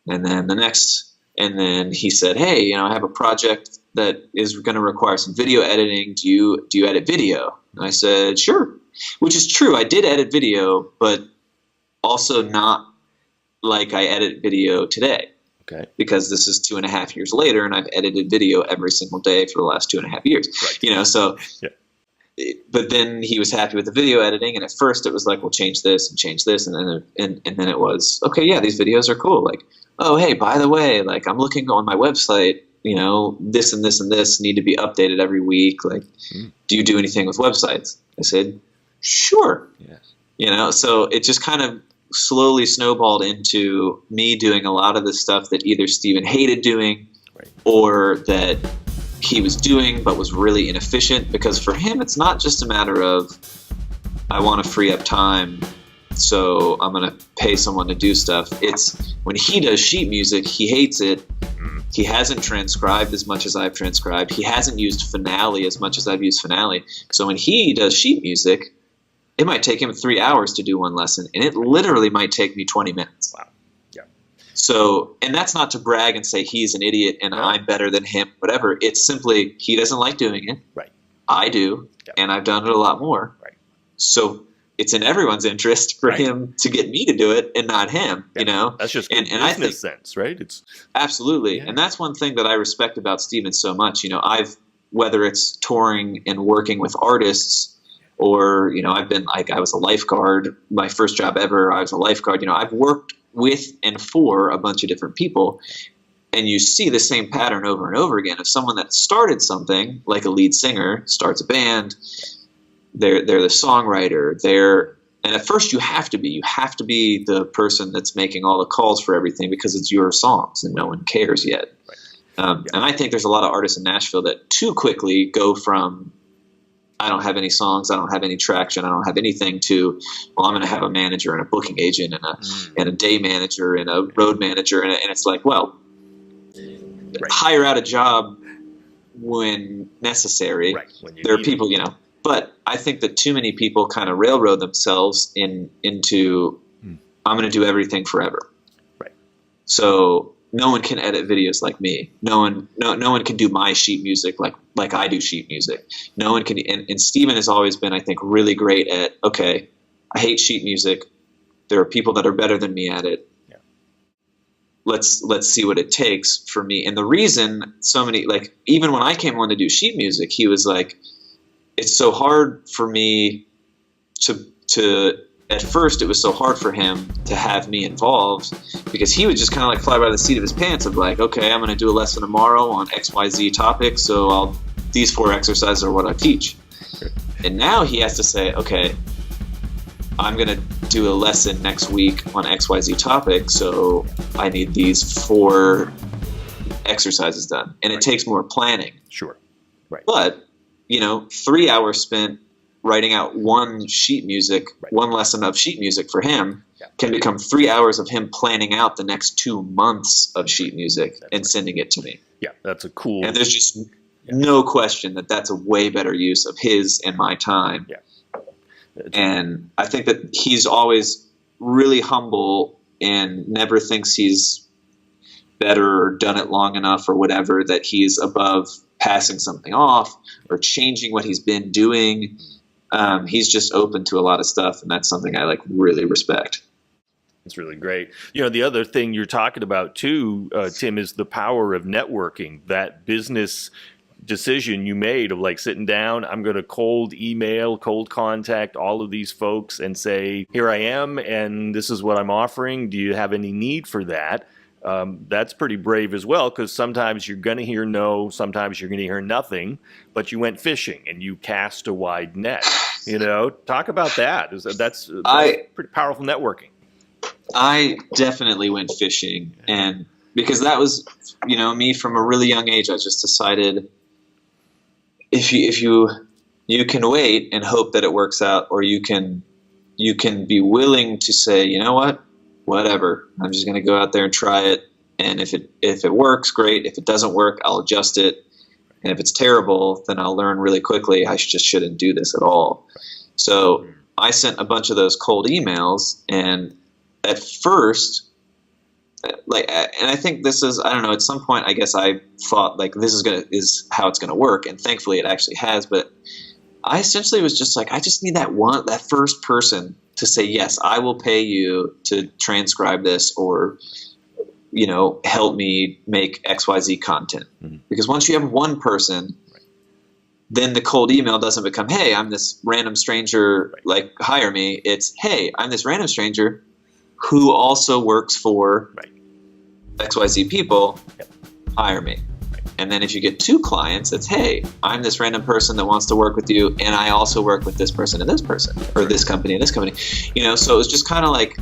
And then he said, hey, I have a project that is going to require some video editing. Do you edit video? And I said, sure, which is true. I did edit video, but also not like I edit video today. Okay. Because this is 2.5 years later, and I've edited video every single day for the last 2.5 years. Right. So. Yeah. But then he was happy with the video editing, and at first it was like, we'll change this, and then it was, okay, yeah, these videos are cool. Like, oh, hey, by the way, like, I'm looking on my website, this and this and this need to be updated every week. Like, do you do anything with websites? I said, sure. Yeah. So it just kind of slowly snowballed into me doing a lot of the stuff that either Steven hated doing, right, or that he was doing but was really inefficient, because for him it's not just a matter of, I want to free up time, so I'm going to pay someone to do stuff. It's when he does sheet music, he hates it. He hasn't transcribed as much as I've transcribed. He hasn't used Finale as much as I've used Finale. So when he does sheet music, it might take him 3 hours to do one lesson, and it literally might take me 20 minutes. Wow. Yeah. So, and that's not to brag and say he's an idiot and I'm better than him, whatever. It's simply he doesn't like doing it. Right. I do, and I've done it a lot more. Right. So it's in everyone's interest for him to get me to do it and not him. That's just and I think sense, right? It's absolutely, and that's one thing that I respect about Steven so much. Whether it's touring and working with artists, or, I've been like, I was a lifeguard, my first job ever, I was a lifeguard. I've worked with and for a bunch of different people, and you see the same pattern over and over again of someone that started something, like a lead singer starts a band, they're the songwriter, and at first you have to be the person that's making all the calls for everything because it's your songs and no one cares yet. Right. And I think there's a lot of artists in Nashville that too quickly go from, I don't have any songs, I don't have any traction, I don't have anything, to, well, I'm going to have a manager and a booking agent and a day manager and a road manager. And it's like, well, hire out a job when necessary. Right. There are people, but I think that too many people kind of railroad themselves into I'm going to do everything forever. Right. So no one can edit videos like me. No one can do my sheet music like I do sheet music. No one can. And Steven has always been, I think, really great at, okay, I hate sheet music. There are people that are better than me at it. Yeah. Let's see what it takes for me. And the reason so many, like, even when I came on to do sheet music, he was like, it's so hard for me to at first, it was so hard for him to have me involved, because he would just kind of like fly by the seat of his pants of like, okay, I'm going to do a lesson tomorrow on XYZ topic, so these 4 exercises are what I teach. And now he has to say, okay, I'm going to do a lesson next week on XYZ topic, so I need these 4 exercises done. And it takes more planning. Sure. Right. But, 3 hours spent writing out one lesson of sheet music for him can become 3 hours of him planning out the next 2 months of sheet music and sending it to me. Yeah, that's a cool. And there's just no question that that's a way better use of his and my time. Yeah. And I think that he's always really humble and never thinks he's better or done it long enough or whatever, that he's above passing something off or changing what he's been doing. He's just open to a lot of stuff, and that's something I really respect. It's really great. The other thing you're talking about too, Tim, is the power of networking, that business decision you made of like sitting down, I'm going to cold email, cold contact all of these folks and say, here I am, and this is what I'm offering. Do you have any need for that? That's pretty brave as well, because sometimes you're going to hear no, sometimes you're going to hear nothing, but you went fishing and you cast a wide net. Talk about that. That's pretty powerful networking. I definitely went fishing, and because that was, me from a really young age, I just decided if you can wait and hope that it works out, or you can be willing to say, you know what, whatever, I'm just going to go out there and try it. And if it works, great. If it doesn't work, I'll adjust it. And if it's terrible, then I'll learn really quickly I just shouldn't do this at all. So I sent a bunch of those cold emails, and at first, and I think this is, I don't know, at some point, I guess I thought like this is how it's gonna work, and thankfully it actually has. But I essentially was just like, I just need that first person to say, yes, I will pay you to transcribe this, or help me make XYZ content. Mm-hmm. Because once you have one person, then the cold email doesn't become, hey, I'm this random stranger, like hire me. It's, hey, I'm this random stranger who also works for XYZ people, hire me. And then if you get two clients, it's, hey, I'm this random person that wants to work with you, and I also work with this person and this person, or this company and this company. So it was just kind of like,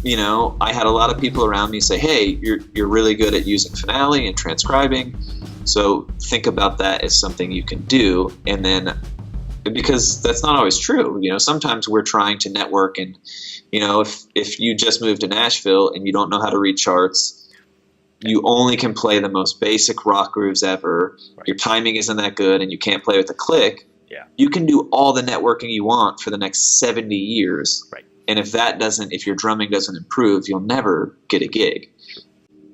I had a lot of people around me say, hey, you're really good at using Finale and transcribing, so think about that as something you can do. And then, because that's not always true, sometimes we're trying to network, and if you just moved to Nashville and you don't know how to read charts, you only can play the most basic rock grooves ever. Right. Your timing isn't that good, and you can't play with a click. Yeah. You can do all the networking you want for the next 70 years. Right. And if your drumming doesn't improve, you'll never get a gig.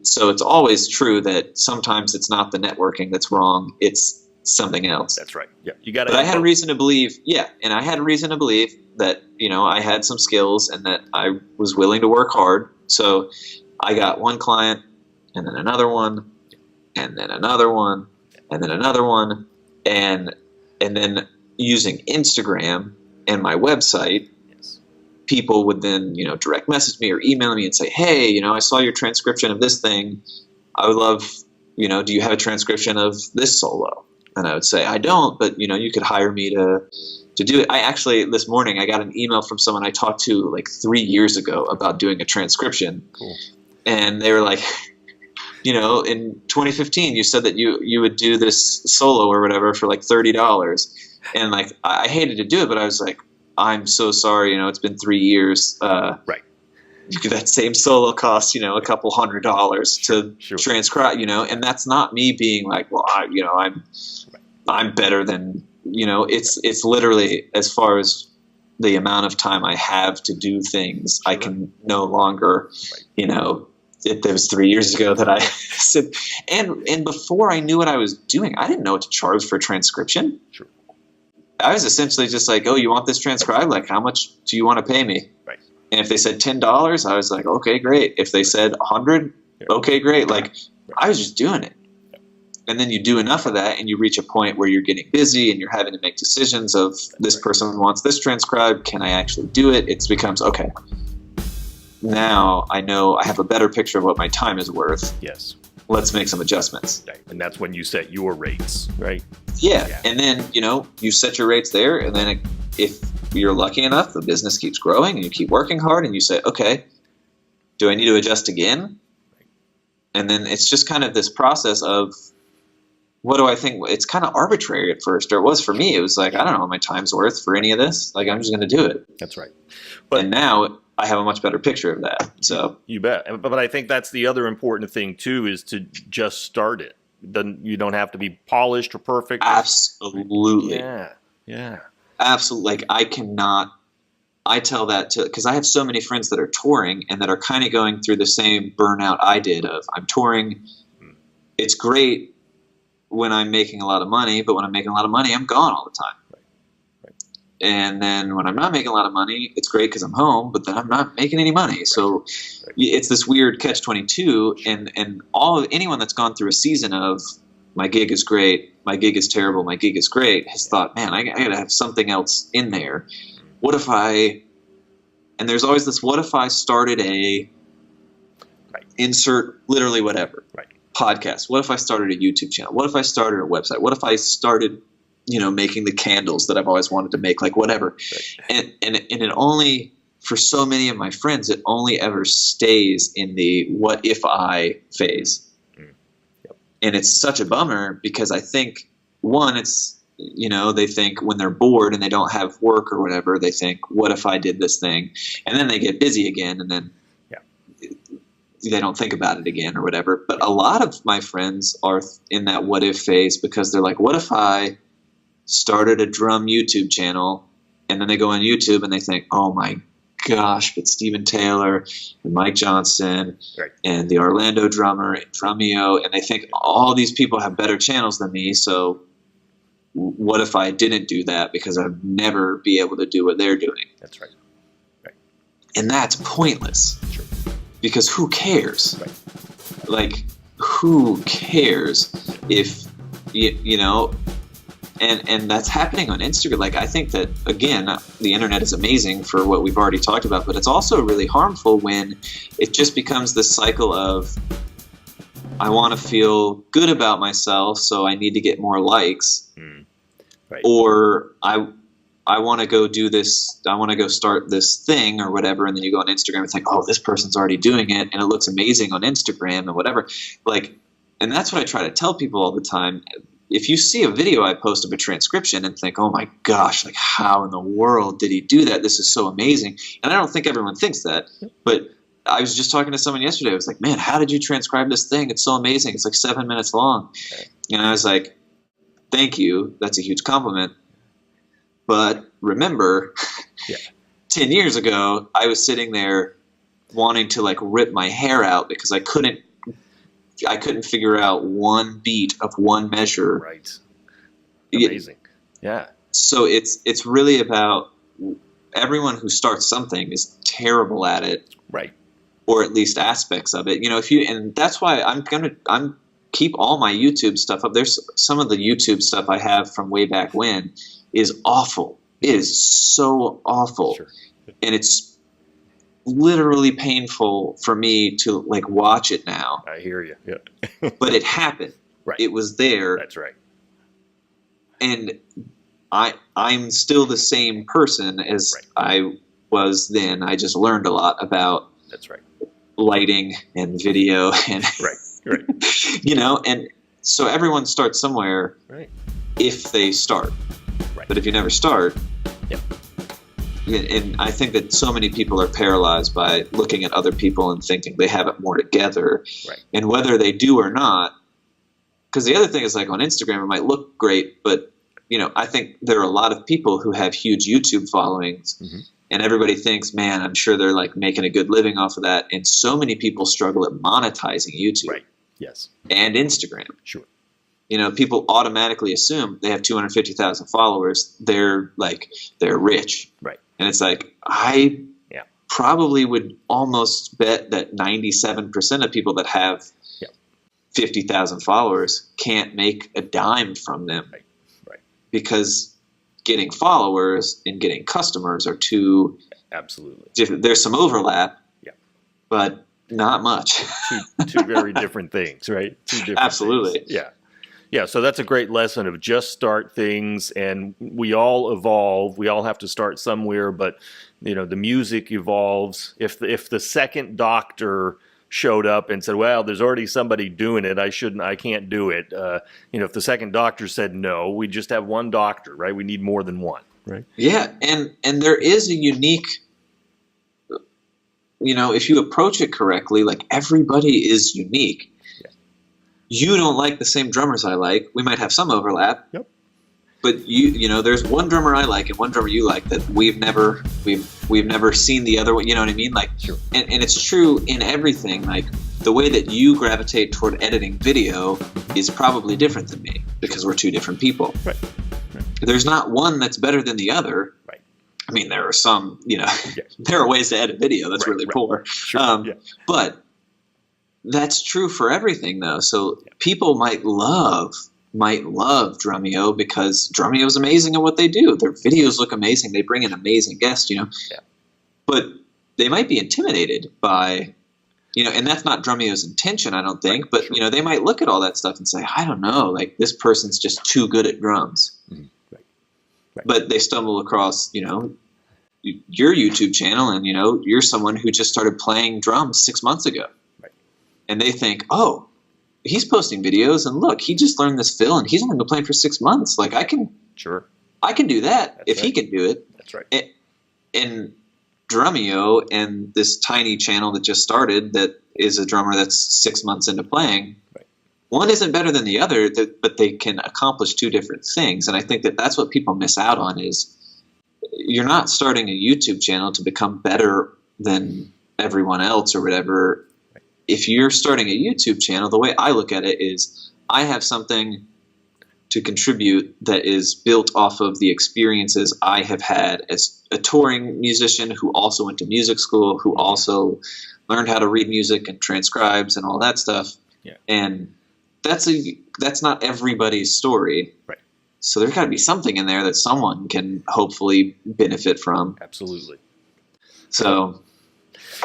So it's always true that sometimes it's not the networking that's wrong, it's something else. That's right. Yeah. You got to. But I had a reason to believe, and I had a reason to believe that, I had some skills and that I was willing to work hard. So I got one client, and then another one, and then another one, and then another one, and then using Instagram and my website, people would then, direct message me or email me and say, hey, I saw your transcription of this thing. I would love, do you have a transcription of this solo? And I would say, I don't, but, you could hire me to do it. I actually, this morning, I got an email from someone I talked to like 3 years ago about doing a transcription. Cool. And they were like, in 2015, you said that you would do this solo or whatever for like $30. And like, I hated to do it, but I was like, I'm so sorry, it's been 3 years. Right. That same solo costs, a couple $100 to transcribe, and that's not me being like, well, I'm better than, it's literally, as far as the amount of time I have to do things, I can no longer, it was 3 years ago that I said, and before I knew what I was doing, I didn't know what to charge for transcription. Sure. I was essentially just like, oh, you want this transcribed? Like, how much do you want to pay me? Right. And if they said $10, I was like, okay, great. If they said $100, okay, great. Like, I was just doing it. And then you do enough of that, and you reach a point where you're getting busy, and you're having to make decisions of this person wants this transcribed. Can I actually do it? It becomes, okay, now I know I have a better picture of what my time is worth. Yes. Let's make some adjustments. Right. And that's when you set your rates, right? Yeah. And then, you set your rates there, and then if you're lucky enough, the business keeps growing and you keep working hard, and you say, okay, do I need to adjust again? Right. And then it's just kind of this process of, what do I think? It's kind of arbitrary at first, or it was for me. It was like, I don't know what my time's worth for any of this. Like, I'm just going to do it. That's right. And now I have a much better picture of that. So you bet. But I think that's the other important thing too, is to just start it. Then you don't have to be polished or perfect. Absolutely. Yeah. Absolutely. Like, I tell that because I have so many friends that are touring and that are kind of going through the same burnout I did of, I'm touring. It's great when I'm making a lot of money, but when I'm making a lot of money, I'm gone all the time. And then when I'm not making a lot of money, it's great because I'm home, but then I'm not making any money. So it's this weird catch-22, and anyone that's gone through a season of my gig is great, my gig is terrible, my gig is great, has thought, man, I gotta have something else in there. What if I, and there's always this, what if I started a, insert literally whatever, podcast? What if I started a YouTube channel? What if I started a website? What if I started, making the candles that I've always wanted to make, like whatever. And it only, for so many of my friends, it only ever stays in the what if I phase. And it's such a bummer because I think, one, it's, they think when they're bored and they don't have work or whatever, they think, what if I did this thing? And then they get busy again, and then they don't think about it again or whatever. But a lot of my friends are in that what if phase because they're like, what if I started a drum YouTube channel? And then they go on YouTube and they think, oh my gosh, but Steven Taylor and Mike Johnson and the Orlando drummer and Drumeo, and they think all these people have better channels than me, so what if I didn't do that because I'd never be able to do what they're doing? That's right. And that's pointless. Sure. Because who cares? Like, who cares if, and that's happening on Instagram. Like, I think that, again, the internet is amazing for what we've already talked about, but it's also really harmful when it just becomes this cycle of, I want to feel good about myself, so I need to get more likes. Or I want to go do this, I want to go start this thing or whatever, and then you go on Instagram and think, oh, this person's already doing it, and it looks amazing on Instagram and whatever. Like, and that's what I try to tell people all the time. If you see a video I post of a transcription and think, oh my gosh, like how in the world did he do that? This is so amazing. And I don't think everyone thinks that, but I was just talking to someone yesterday. I was like, man, how did you transcribe this thing? It's so amazing. It's like 7 minutes long. And I was like, thank you. That's a huge compliment. But remember, 10 years ago, I was sitting there wanting to like rip my hair out because I couldn't figure out one beat of one measure. Right. Amazing. Yeah. So it's really about everyone who starts something is terrible at it. Right. Or at least aspects of it. And that's why I'm keep all my YouTube stuff up. There's some of the YouTube stuff I have from way back when is awful. It is so awful. Sure. And it's literally painful for me to like watch it now. I hear you. Yeah. But it happened. Right. It was there. That's right. And I'm still the same person as I was then. I just learned a lot about lighting and video and and so everyone starts somewhere if they start. But if you never start, and I think that so many people are paralyzed by looking at other people and thinking they have it more together. And whether they do or not, because the other thing is like on Instagram, it might look great, but I think there are a lot of people who have huge YouTube followings and everybody thinks, man, I'm sure they're like making a good living off of that. And so many people struggle at monetizing YouTube and Instagram. Sure. People automatically assume they have 250,000 followers. They're rich. And it's like, I probably would almost bet that 97% of people that have 50,000 followers can't make a dime from them. Because getting followers and getting customers are two different. There's some overlap, but not much. two very different things, right? Two different Absolutely. things. Yeah, so that's a great lesson of just start things, and we all evolve. We all have to start somewhere, but the music evolves. If the second doctor showed up and said, well, there's already somebody doing it, I can't do it. If the second doctor said no, we just have one doctor, right? We need more than one, right? Yeah, and there is a unique, if you approach it correctly, like everybody is unique. You don't like the same drummers I like. We might have some overlap. But there's one drummer I like and one drummer you like that we've never seen the other one. You know what I mean? Like, and it's true in everything. Like the way that you gravitate toward editing video is probably different than me because we're two different people. There's not one that's better than the other. I mean, there are some. There are ways to edit video that's really poor. But that's true for everything though. So people might love Drumeo because Drumeo is amazing at what they do. Their videos look amazing. They bring in amazing guests, you know. Yeah. But they might be intimidated by, you know, and that's not Drumeo's intention, I don't think. But you know, they might look at all that stuff and say, I don't know, like this person's just too good at drums. Mm-hmm. Right. But they stumble across, you know, your YouTube channel, and you know, you're someone who just started playing drums 6 months ago, and they think, oh, he's posting videos, and look, he just learned this fill, and he's only been playing for 6 months. Like I can do that if he can do it. That's right. And Drumeo and this tiny channel that just started, that is a drummer that's 6 months into playing. One isn't better than the other, but they can accomplish two different things. And I think that that's what people miss out on is you're not starting a YouTube channel to become better than everyone else or whatever. If you're starting a YouTube channel, the way I look at it is I have something to contribute that is built off of the experiences I have had as a touring musician who also went to music school, who also learned how to read music and transcribes and all that stuff. Yeah. And that's not everybody's story. Right. So there's got to be something in there that someone can hopefully benefit from. Absolutely. So,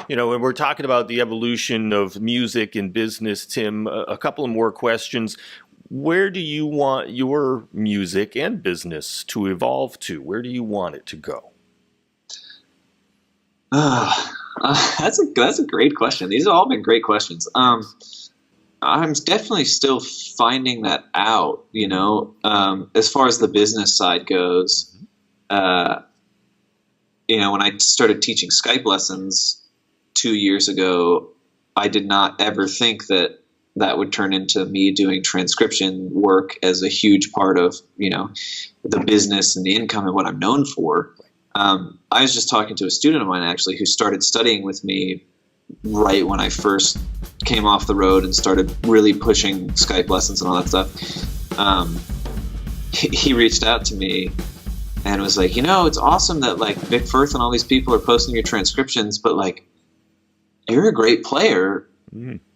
you know, when we're talking about the evolution of music and business, Tim, a couple of more questions. Where do you want your music and business to evolve to? Where do you want it to go? That's a great question. These have all been great questions. I'm definitely still finding that out, you know, as far as the business side goes. You know, when I started teaching Skype lessons 2 years ago, I did not ever think that would turn into me doing transcription work as a huge part of, you know, the business and the income and what I'm known for. I was just talking to a student of mine actually who started studying with me right when I first came off the road and started really pushing Skype lessons and all that stuff. He reached out to me and was like, you know, it's awesome that like Vic Firth and all these people are posting your transcriptions, but like, you're a great player.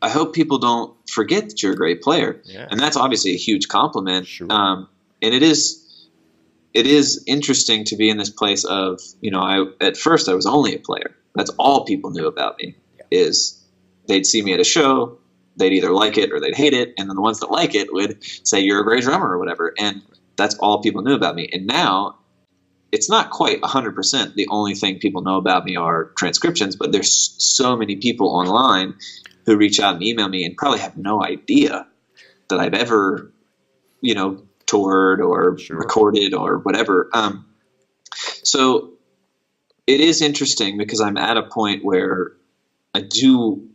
I hope people don't forget that you're a great player. Yeah. And that's obviously a huge compliment. Sure. And it is interesting to be in this place of, you know, at first I was only a player. That's all people knew about me. Is they'd see me at a show, they'd either like it or they'd hate it, and then the ones that like it would say you're a great drummer or whatever, and that's all people knew about me. And now it's not quite 100% the only thing people know about me are transcriptions, but there's so many people online who reach out and email me and probably have no idea that I've ever, you know, toured or recorded or whatever. So it is interesting because I'm at a point where I don't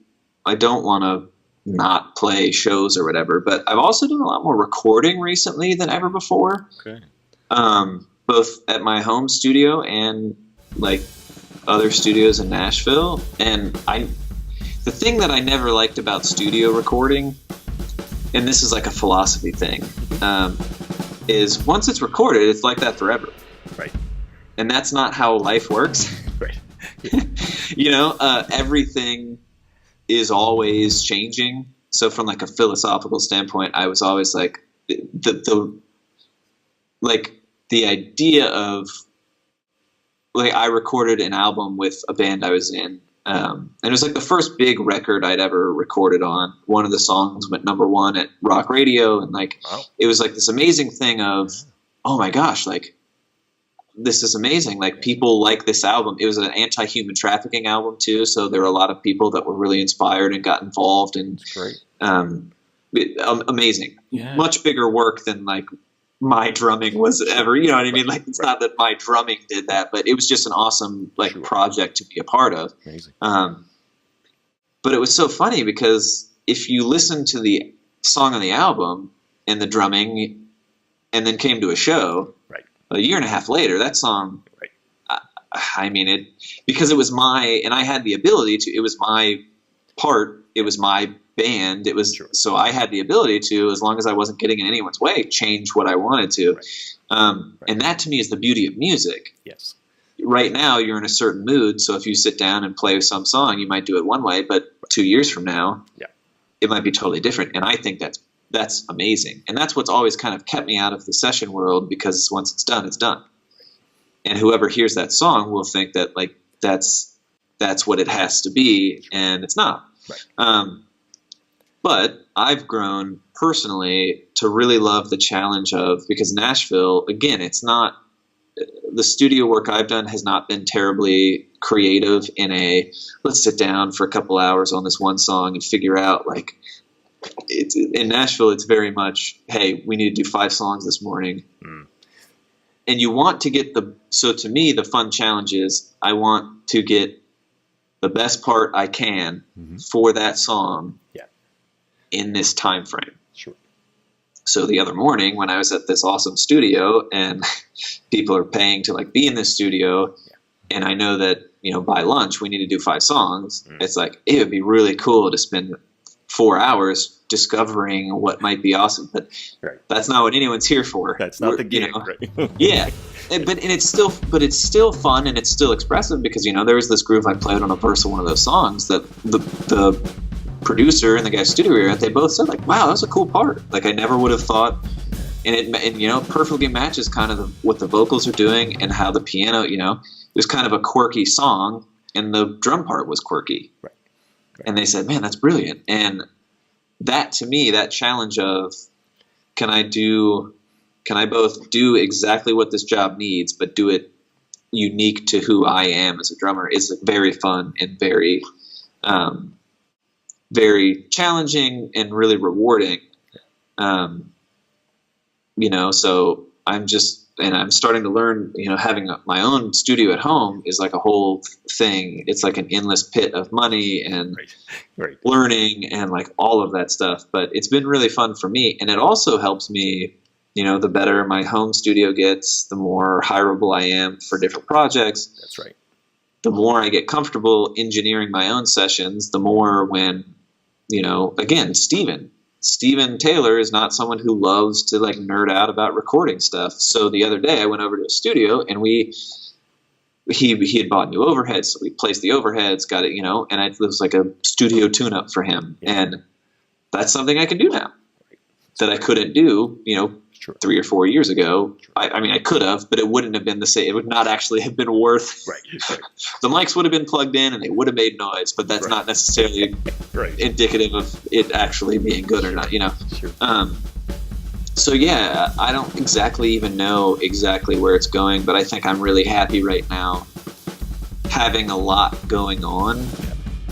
want to not play shows or whatever, but I've also done a lot more recording recently than ever before. Okay. Both at my home studio and like other studios in Nashville. And the thing that I never liked about studio recording, and this is like a philosophy thing, is once it's recorded, it's like that forever. Right. And that's not how life works. Right. You know, everything is always changing. So from like a philosophical standpoint, I was always like the idea of like I recorded an album with a band I was in. And it was like the first big record I'd ever recorded on. One of the songs went #1 at rock radio. And like, It was like this amazing thing of, oh my gosh, like, this is amazing. Like people like this album. It was an anti-human trafficking album too. So there were a lot of people that were really inspired and got involved, and amazing. Yeah. Much bigger work than like my drumming was ever, you know what I mean? Like it's not that my drumming did that, but it was just an awesome like project to be a part of. Amazing. But it was so funny because if you listen to the song on the album and the drumming and then came to a show, a year and a half later, that song, I mean, it, because it was and I had the ability to, it was my part, it was my band, it was, so I had the ability to, as long as I wasn't getting in anyone's way, change what I wanted to. And that to me is the beauty of music. Yes. Right now you're in a certain mood, so if you sit down and play some song, you might do it one way, but 2 years from now, it might be totally different. And I think that's amazing. And that's what's always kind of kept me out of the session world, because once it's done, it's done. And whoever hears that song will think that like that's what it has to be, and it's not. Right. But I've grown personally to really love the challenge of, because Nashville, again, it's not, the studio work I've done has not been terribly creative in a, let's sit down for a couple hours on this one song and figure out, like, in Nashville, it's very much, hey, we need to do 5 songs this morning. And you want to get so to me, the fun challenge is I want to get the best part I can for that song in this time frame. Sure. So the other morning when I was at this awesome studio and people are paying to like be in this studio, and I know that, by lunch we need to do 5 songs, it's like, it would be really cool to spend 4 hours discovering what might be awesome, but that's not what anyone's here for. That's not the game, right? Yeah. But it's still fun, and it's still expressive, because there was this groove I played on a verse of one of those songs that the producer and the guy studio we were at, they both said like, wow, that was a cool part. Like I never would have thought, and it perfectly matches kind of what the vocals are doing and how the piano, it was kind of a quirky song, and the drum part was quirky. Right. And they said, man, that's brilliant. And that, to me, that challenge of, can I both do exactly what this job needs, but do it unique to who I am as a drummer, is very fun and very, very challenging and really rewarding. So I'm starting to learn, having my own studio at home is like a whole thing. It's like an endless pit of money and learning and like all of that stuff. But it's been really fun for me. And it also helps me, the better my home studio gets, the more hireable I am for different projects. That's right. The more I get comfortable engineering my own sessions, the more when, again, Steven Taylor is not someone who loves to like nerd out about recording stuff. So the other day I went over to a studio and he had bought new overheads. So we placed the overheads, got it, and it was like a studio tune up for him. And that's something I can do now that I couldn't do, 3 or 4 years ago. I mean, I could have, but it wouldn't have been the same. It would not actually have been worth. The mics would have been plugged in and they would have made noise, but that's not necessarily indicative of it actually being good or not. So yeah, I don't exactly even know exactly where it's going, but I think I'm really happy right now, having a lot going on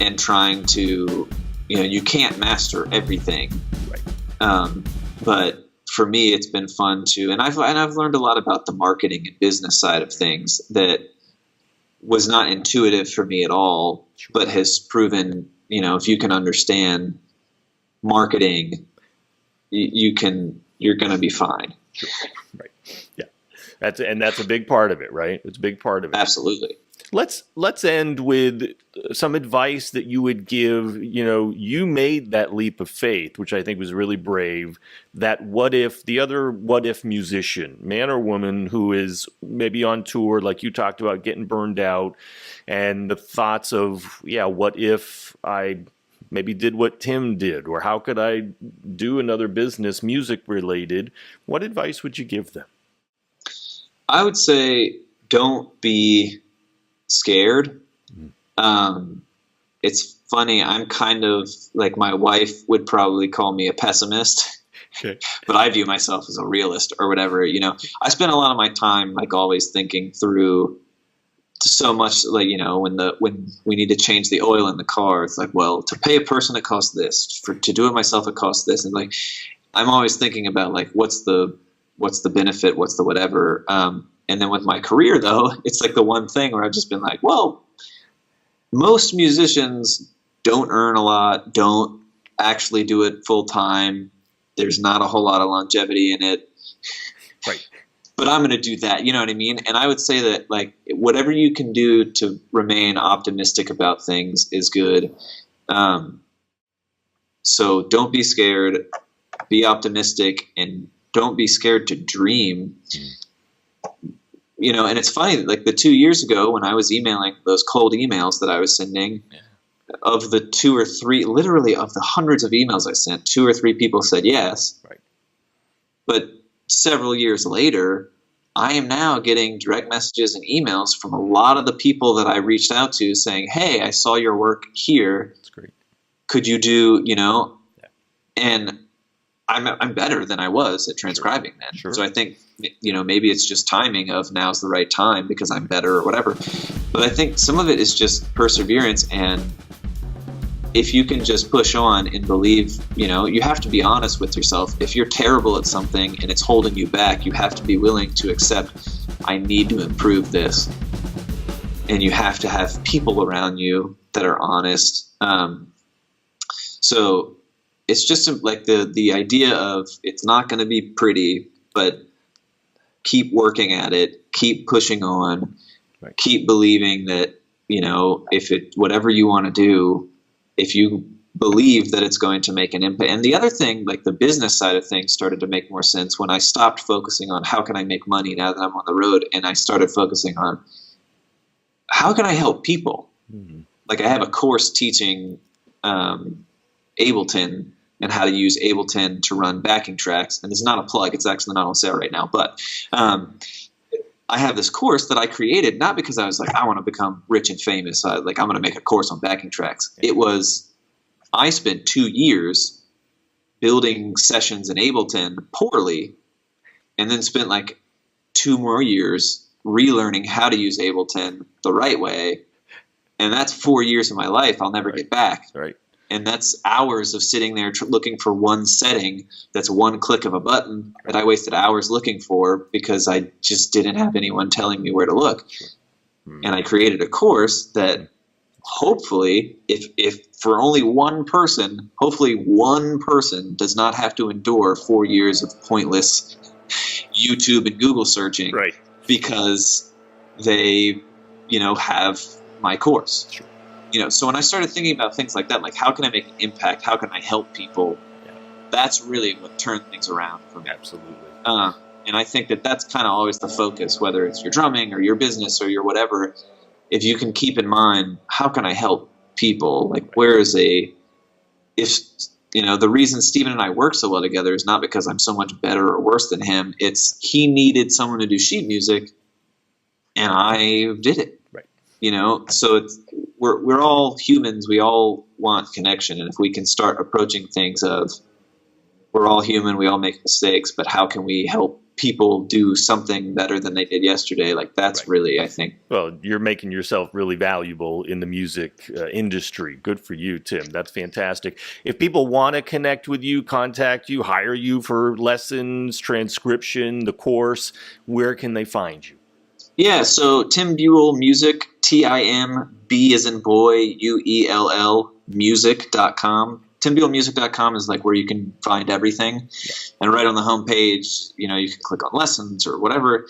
and trying to, you can't master everything, but for me, it's been fun too, and I've learned a lot about the marketing and business side of things that was not intuitive for me at all, but has proven, if you can understand marketing, you're going to be fine. Right. Yeah, that's a big part of it, right? It's a big part of it. Absolutely. Let's end with some advice that you would give. You made that leap of faith, which I think was really brave. That the other what if musician, man or woman, who is maybe on tour, like you talked about, getting burned out, and the thoughts of, what if I maybe did what Tim did, or how could I do another business, music related? What advice would you give them? I would say, don't be scared. It's funny, I'm kind of like, my wife would probably call me a pessimist, but I view myself as a realist or whatever. I spend a lot of my time like always thinking through so much, like, when we need to change the oil in the car, it's like, well, to pay a person it costs this, to do it myself it costs this, and like I'm always thinking about like what's the benefit, what's the whatever. And then with my career, though, it's like the one thing where I've just been like, well, most musicians don't earn a lot, don't actually do it full time. There's not a whole lot of longevity in it. Right. But I'm going to do that. You know what I mean? And I would say that like whatever you can do to remain optimistic about things is good. So don't be scared, be optimistic, and don't be scared to dream. And it's funny, like the 2 years ago when I was emailing those cold emails that I was sending, of the 2 or 3, literally of the hundreds of emails I sent, 2 or 3 people said yes. Right. But several years later, I am now getting direct messages and emails from a lot of the people that I reached out to saying, hey, I saw your work here. That's great. Could you do, yeah. And I'm better than I was at transcribing then. Sure. So I think, maybe it's just timing of now's the right time because I'm better or whatever. But I think some of it is just perseverance. And if you can just push on and believe, you have to be honest with yourself. If you're terrible at something and it's holding you back, you have to be willing to accept, I need to improve this. And you have to have people around you that are honest. So it's just like the idea of it's not going to be pretty, but keep working at it, keep pushing on, right. Keep believing that, whatever you want to do, if you believe that it's going to make an impact. And the other thing, like the business side of things started to make more sense when I stopped focusing on how can I make money now that I'm on the road, and I started focusing on how can I help people? Mm-hmm. Like I have a course teaching Ableton and how to use Ableton to run backing tracks. And it's not a plug. It's actually not on sale right now. But I have this course that I created, not because I was like, I want to become rich and famous. I'm going to make a course on backing tracks. It was, I spent 2 years building sessions in Ableton poorly, and then spent like 2 more years relearning how to use Ableton the right way. And that's 4 years of my life I'll never get back. Right. And that's hours of sitting there looking for one setting that's one click of a button that I wasted hours looking for because I just didn't have anyone telling me where to look. Sure. And I created a course that hopefully, if for only one person, hopefully one person does not have to endure 4 years of pointless YouTube and Google searching, right, because they, have my course. Sure. So when I started thinking about things like that, like how can I make an impact? How can I help people? Yeah. That's really what turned things around for me. Absolutely. And I think that that's kind of always the focus, whether it's your drumming or your business or your whatever. If you can keep in mind, how can I help people? Like the reason Steven and I work so well together is not because I'm so much better or worse than him. It's he needed someone to do sheet music, and I did it. Right. So we're all humans. We all want connection. And if we can start approaching things of we're all human, we all make mistakes, but how can we help people do something better than they did yesterday? Like that's right. Really, I think. Well, you're making yourself really valuable in the music industry. Good for you, Tim. That's fantastic. If people want to connect with you, contact you, hire you for lessons, transcription, the course, where can they find you? Yeah, so Tim Buell Music, TIMB as in boy, UELL, music.com. TimBuellMusic.com is like where you can find everything. Yeah. And right on the homepage, you can click on lessons or whatever.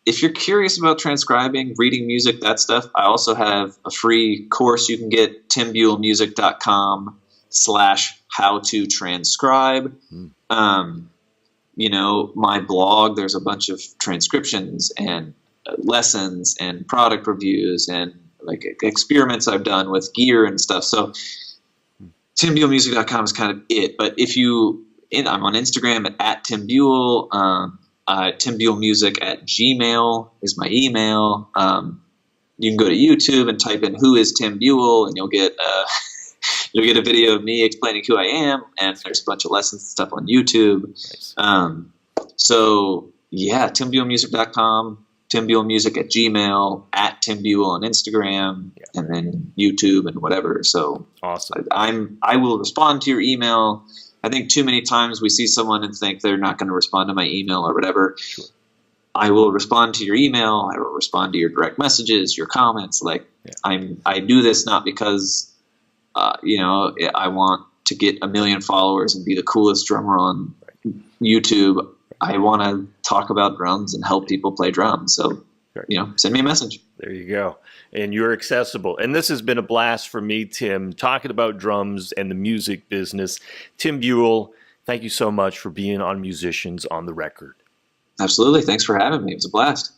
If you're curious about transcribing, reading music, that stuff, I also have a free course you can get, TimBuellMusic.com/how-to-transcribe. My blog, there's a bunch of transcriptions and lessons and product reviews and like experiments I've done with gear and stuff. So TimBuellMusic.com is kind of it. But I'm on Instagram at Tim Buell. TimBuellMusic@gmail is my email. You can go to YouTube and type in "Who is Tim Buell?" and you'll get a video of me explaining who I am. And there's a bunch of lessons and stuff on YouTube. Nice. So yeah, TimBuellMusic.com. TimBuellMusic@gmail, at Tim Buell on Instagram, and then YouTube and whatever. So awesome. I will respond to your email. I think too many times we see someone and think they're not going to respond to my email or whatever. Sure. I will respond to your email. I will respond to your direct messages, your comments. I do this not because I want to get 1 million followers and be the coolest drummer on YouTube. I want to talk about drums and help people play drums. So, send me a message. There you go. And you're accessible. And this has been a blast for me, Tim, talking about drums and the music business. Tim Buell, thank you so much for being on Musicians on the Record. Absolutely. Thanks for having me. It was a blast.